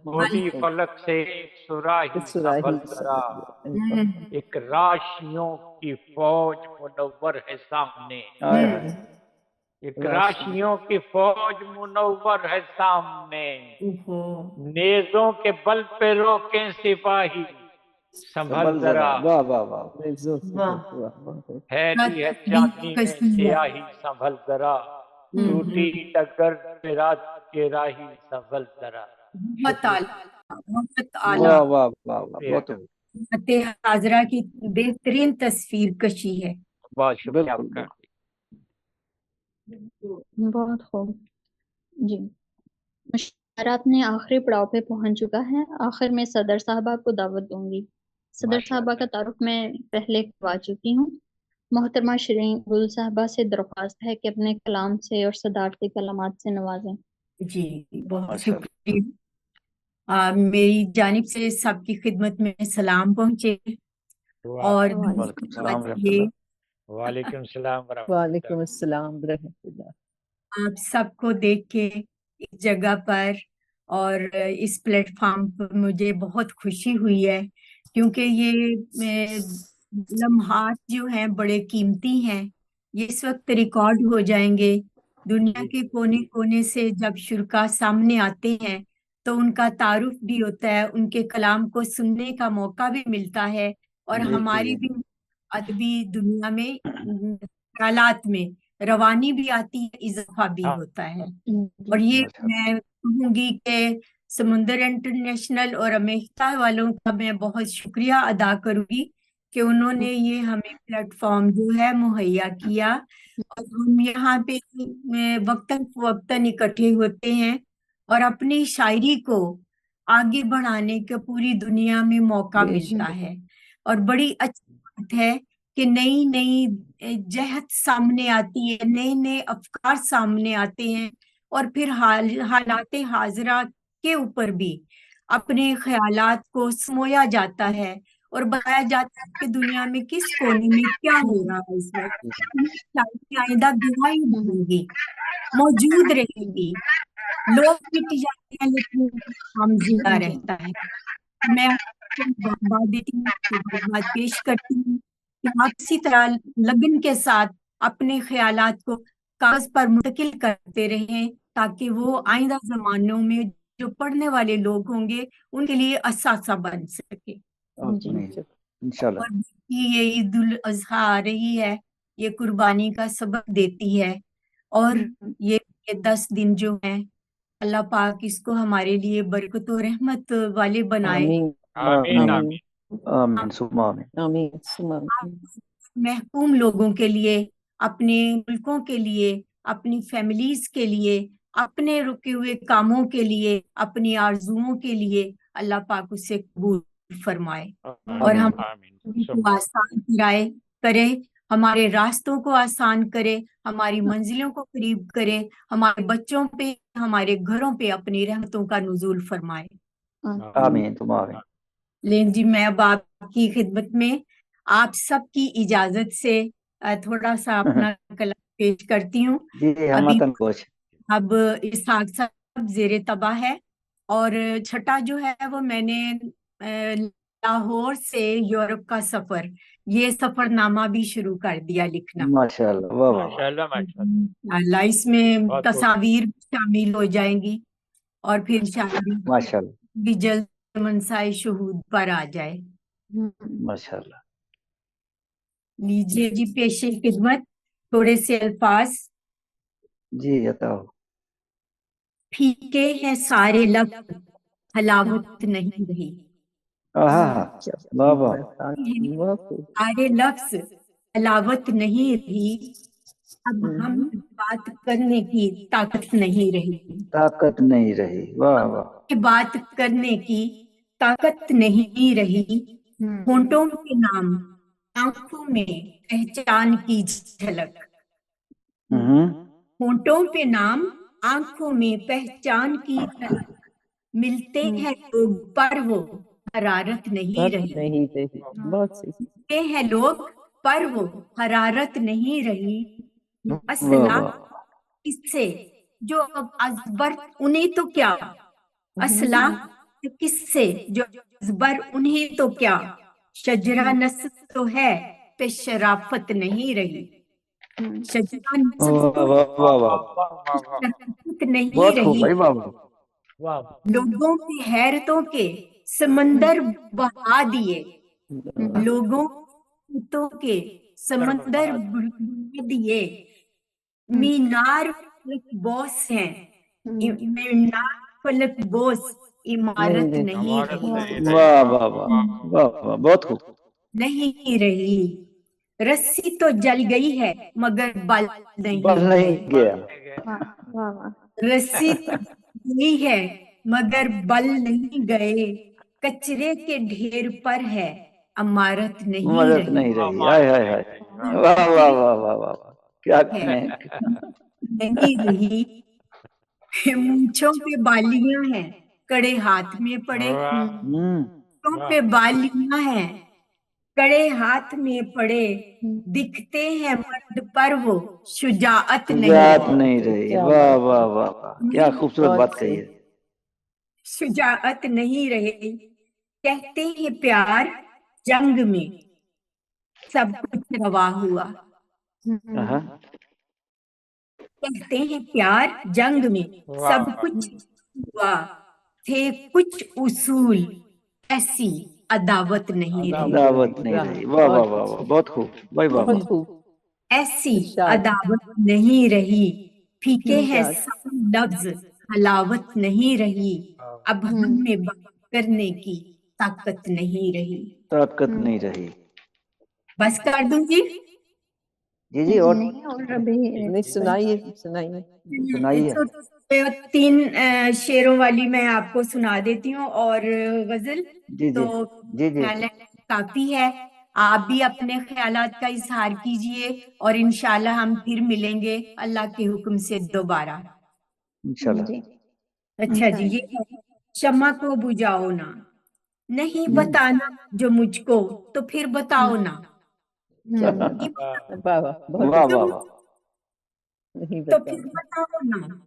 Speaker 11: بولی فلک سے ایک سراہی، سنبھل ذرا۔ ایک راشیوں کی فوج منور ہے سامنے، ایک راشیوں کی فوج منور ہے سامنے، نیزوں کے بل پہ روکیں سپاہی، سنبھل ذرا۔ پھیلی ہے چاندنی میں سیاہی، سنبھل ذرا، ٹوٹی ڈگر پہ رات کے راہی، سنبھل ذرا۔
Speaker 3: بہت اعلیٰ، حاضرہ کی بہترین تصویر کشی ہے۔
Speaker 11: बहुत शुक्रिया आपका।
Speaker 1: बहुत खूब जी। मुशावरात ने आखिरी पड़ाव पे पहुंच चुका है। आखिर में सदर साहबा को दावत दूंगी। सदर साहबा का तारुफ मैं पहले करवा चुकी हूँ। मोहतरमा शरीन गुल साहबा से दरख्वास्त है कि अपने कलाम से और सदारती कलामात से नवाजें।
Speaker 3: जी बहुत शुक्रिया। मेरी जानिब से सबकी खिदमत में सलाम पहुंचे और
Speaker 11: वालेकुम सलाम
Speaker 12: वालेकुम अस्सलाम रहमतुल्लाह।
Speaker 3: आप सबको देख के इस जगह पर और इस प्लेटफॉर्म पर मुझे बहुत खुशी हुई है, क्योंकि ये लम्हात जो हैं बड़े कीमती हैं। ये इस वक्त रिकॉर्ड हो जाएंगे। दुनिया के कोने कोने से जब शुरका सामने आते हैं तो उनका तारुफ भी होता है, उनके कलाम को सुनने का मौका भी मिलता है और हमारी भी अदबी दुनिया में ख्यालात में रवानी भी आती है, इजाफा भी होता है। और ये मैं कहूँगी कि समुंदर इंटरनेशनल और अमेरिका वालों का मैं बहुत शुक्रिया अदा करूँगी कि उन्होंने ये हमें प्लेटफॉर्म जो है मुहैया किया और हम यहाँ पे वक्तन फवक्तन इकट्ठे होते हैं और अपनी शायरी को आगे बढ़ाने का पूरी दुनिया में मौका मिलता है। और बड़ी अच्छी बात है कि नई नई जहत सामने आती है, नए नए अफकार सामने आते हैं और फिर हालात हाजरा के ऊपर भी अपने ख्यालात को समोया जाता है और बताया जाता है कि दुनिया में किस कोने में क्या हो रहा है। इस वक्त आइंदा गवाही बनेगी, मौजूद रहेगी। लोग मिट जाते हैं लेकिन हम जिंदा रहता है। मैं बात पेश करती हूँ कि आप इसी तरह लगन के साथ अपने ख्यालात को कागज पर मुंतकिल करते रहें ताकि वो आइंदा जमानों में जो पढ़ने वाले लोग होंगे उनके लिए असासा बन सके।
Speaker 2: इंशाल्लाह।
Speaker 3: और ये ईद उल अज़हा आ रही है, ये कुर्बानी का सबक देती है और ये 10 दिन जो है अल्लाह पाक इसको हमारे लिए बरकत और रहमत वाले बनाए।
Speaker 11: आमीन आमीन
Speaker 2: आमीन सुम्मा आमीन।
Speaker 3: महकूम लोगों के लिए, अपने मुल्कों के लिए, अपनी फैमिलीज के लिए, अपने रुके हुए कामों के लिए, अपनी आरजुओं के लिए अल्लाह पाक उसे कबूल फरमाए और हम आसान करे, हमारे रास्तों को आसान करे, हमारी मंजिलों को करीब करे, हमारे बच्चों पे, हमारे घरों पे अपनी रहमतों का नुज़ूल फरमाए।
Speaker 2: आमीन तुम्हारे।
Speaker 3: लेकिन जी मैं अब आपकी खिदमत में आप सबकी इजाजत से थोड़ा सा अपना कलाम पेश करती हूँ। अब इसहाक साहब ज़ेरे तबा है और छठा जो है वो मैंने लाहौर से यूरोप का सफर, ये सफरनामा भी शुरू कर दिया लिखना।
Speaker 2: माशाल्लाह वाह
Speaker 3: माशाल्लाह। इसमें तस्वीर शामिल हो जाएंगी और फिर शायरी
Speaker 2: माशाल्लाह
Speaker 3: भी जल्द मनसाए शहूद पर आ जाए।
Speaker 2: माशाल्लाह।
Speaker 3: लीजिए जी पेशे खिदमत थोड़े से अल्फाज।
Speaker 2: जी बताओ।
Speaker 3: फीके हैं सारे लफ्ज़, हलावत नहीं रही। सारे लफ्ज़ हलावत नहीं रही, अब हम बात करने की ताकत नहीं रही।
Speaker 2: ताकत नहीं रही, वाह वाह।
Speaker 3: बात करने की ताकत नहीं रही। होंठों के नाम, आंखों में पहचान की झलक। होंठों पे नाम, आंखों में पहचान की झलक। मिलते हैं लोग पर वो हरारत नहीं रही। मिलते हैं लोग पर वो हरारत नहीं रही। असला किससे जो अब अजबर उन्हें तो क्या, असला किससे जो अजबर उन्हें तो क्या। शजरा नस्ल तो है पे शराफत नहीं रही। शजरा नस्ल नहीं रही। लोगों की हैरतों के समंदर बहा दिए। लोगों के समंदर बहा दिए। मीनार बोस हैं, मीनार फलक बोस इमारत नहीं रही।
Speaker 2: वाह वाह वाह वाह, बहुत खूब।
Speaker 3: नहीं रही। रस्सी तो जल गई है मगर बल नहीं
Speaker 2: गया।
Speaker 3: रस्सी तो जल गई है मगर बल नहीं गए, कचरे के ढेर पर है अमारत नहीं रही।
Speaker 2: हाय हाय हाय, वाह वाह वाह वाह वाह, क्या कहें।
Speaker 3: नहीं रही, मूंछों पे बालियां हैं, कड़े हाथ में पड़े, मूंछों पे बालियां हैं, कड़े हाथ में पड़े, दिखते हैं मर्द पर वो शुजाअत
Speaker 2: नहीं रही। वाह वाह वाह वाह, क्या खूबसूरत बात कही है।
Speaker 3: शुजाअत नहीं रहे, कहते हैं प्यार जंग में सब कुछ रवा हुआ। कहते हैं प्यार जंग में सब कुछ हुआ, थे कुछ उसूल ऐसी अदावत नहीं रही।
Speaker 2: अदावत नहीं रही, वाह वाह वाह वाह, बहुत खूब भाई, बहुत खूब।
Speaker 3: ऐसी अदावत नहीं रही, फीके हैं सब लफ्ज हलावत नहीं रही, अब हमें बात करने की ताकत नहीं रही।
Speaker 2: ताकत नहीं रही।
Speaker 3: बस कर दूं जी?
Speaker 2: जी और
Speaker 12: नहीं, सुनाइए।
Speaker 3: तो 3 शेरों वाली मैं आपको सुना देती हूँ और गजल तो काफी है। आप भी अपने ख्यालात का इजहार कीजिए और इंशाल्लाह हम फिर मिलेंगे अल्लाह के हुक्म से दोबारा
Speaker 2: इंशाल्लाह।
Speaker 3: अच्छा जी, ये शम्मा को बुझाओ ना, नहीं बताना जो मुझको तो फिर बताओ ना। तो फिर बताओ ना,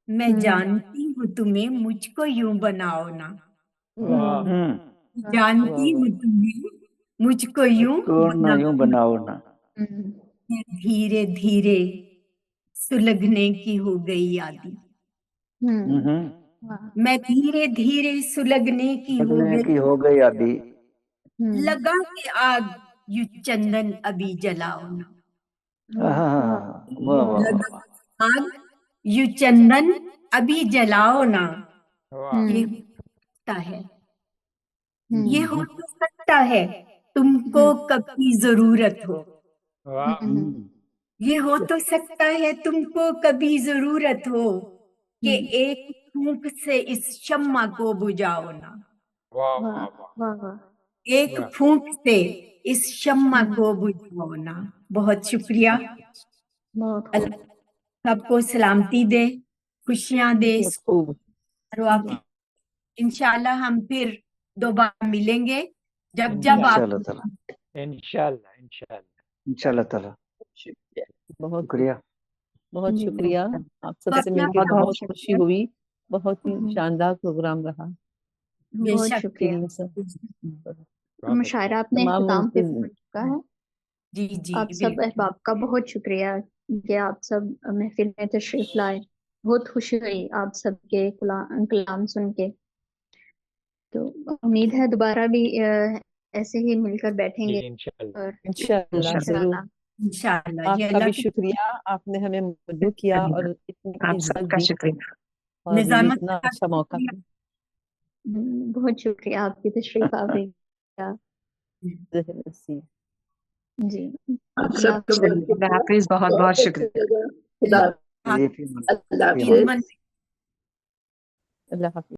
Speaker 3: मैं जानती हूँ तुम्हें मुझको यूं बनाओ ना। जानती हूँ तुम्हें मुझको यूं
Speaker 2: बनाओ ना।
Speaker 3: धीरे धीरे सुलगने की हो गई आदि। मैं धीरे धीरे सुलगने की हो गई
Speaker 2: आदि।
Speaker 3: लगा के आग यू चंदन अभी जलाओ ना। लगा आग यू चंदन अभी जलाओ ना। ये हो सकता है, ये हो तो सकता है तुमको कभी जरूरत हो। ये हो तो सकता है तुमको कभी जरूरत हो कि एक फूंक से इस शम्मा को बुझाओ ना। एक फूंक से इस शम्मा को बुझाओ ना। बहुत शुक्रिया। सबको सलामती दे, खुशियां दे। इंशाल्लाह हम फिर दोबारा मिलेंगे जब आप
Speaker 2: इंशाल्लाह ताला।
Speaker 12: बहुत शुक्रिया, बहुत शुक्रिया। आप सबसे मिलकर बहुत खुशी हुई, बहुत ही शानदार प्रोग्राम रहा।
Speaker 1: बहुत शुक्रिया। मुशायरा अपने इख्तिताम पे पहुंच चुका है।
Speaker 3: जी जी,
Speaker 1: आप सब अहबाब का बहुत शुक्रिया कि आप सब महफिल में तशरीफ लाए। बहुत खुशी हुई आप सबके कलाम सुन के। तो उम्मीद है दोबारा भी ऐसे ही मिलकर बैठेंगे।
Speaker 12: इंशाल्लाह जरूर। आपका भी शुक्रिया, आपने हमें मदद किया और
Speaker 1: आप सबका शुक्रिया
Speaker 12: और इतना अच्छा मौका।
Speaker 1: बहुत शुक्रिया आपकी तशरीफ आ गई जी।
Speaker 8: आप सबको
Speaker 1: बहुत बहुत शुक्रिया।
Speaker 12: अल्लाह हाफिज़।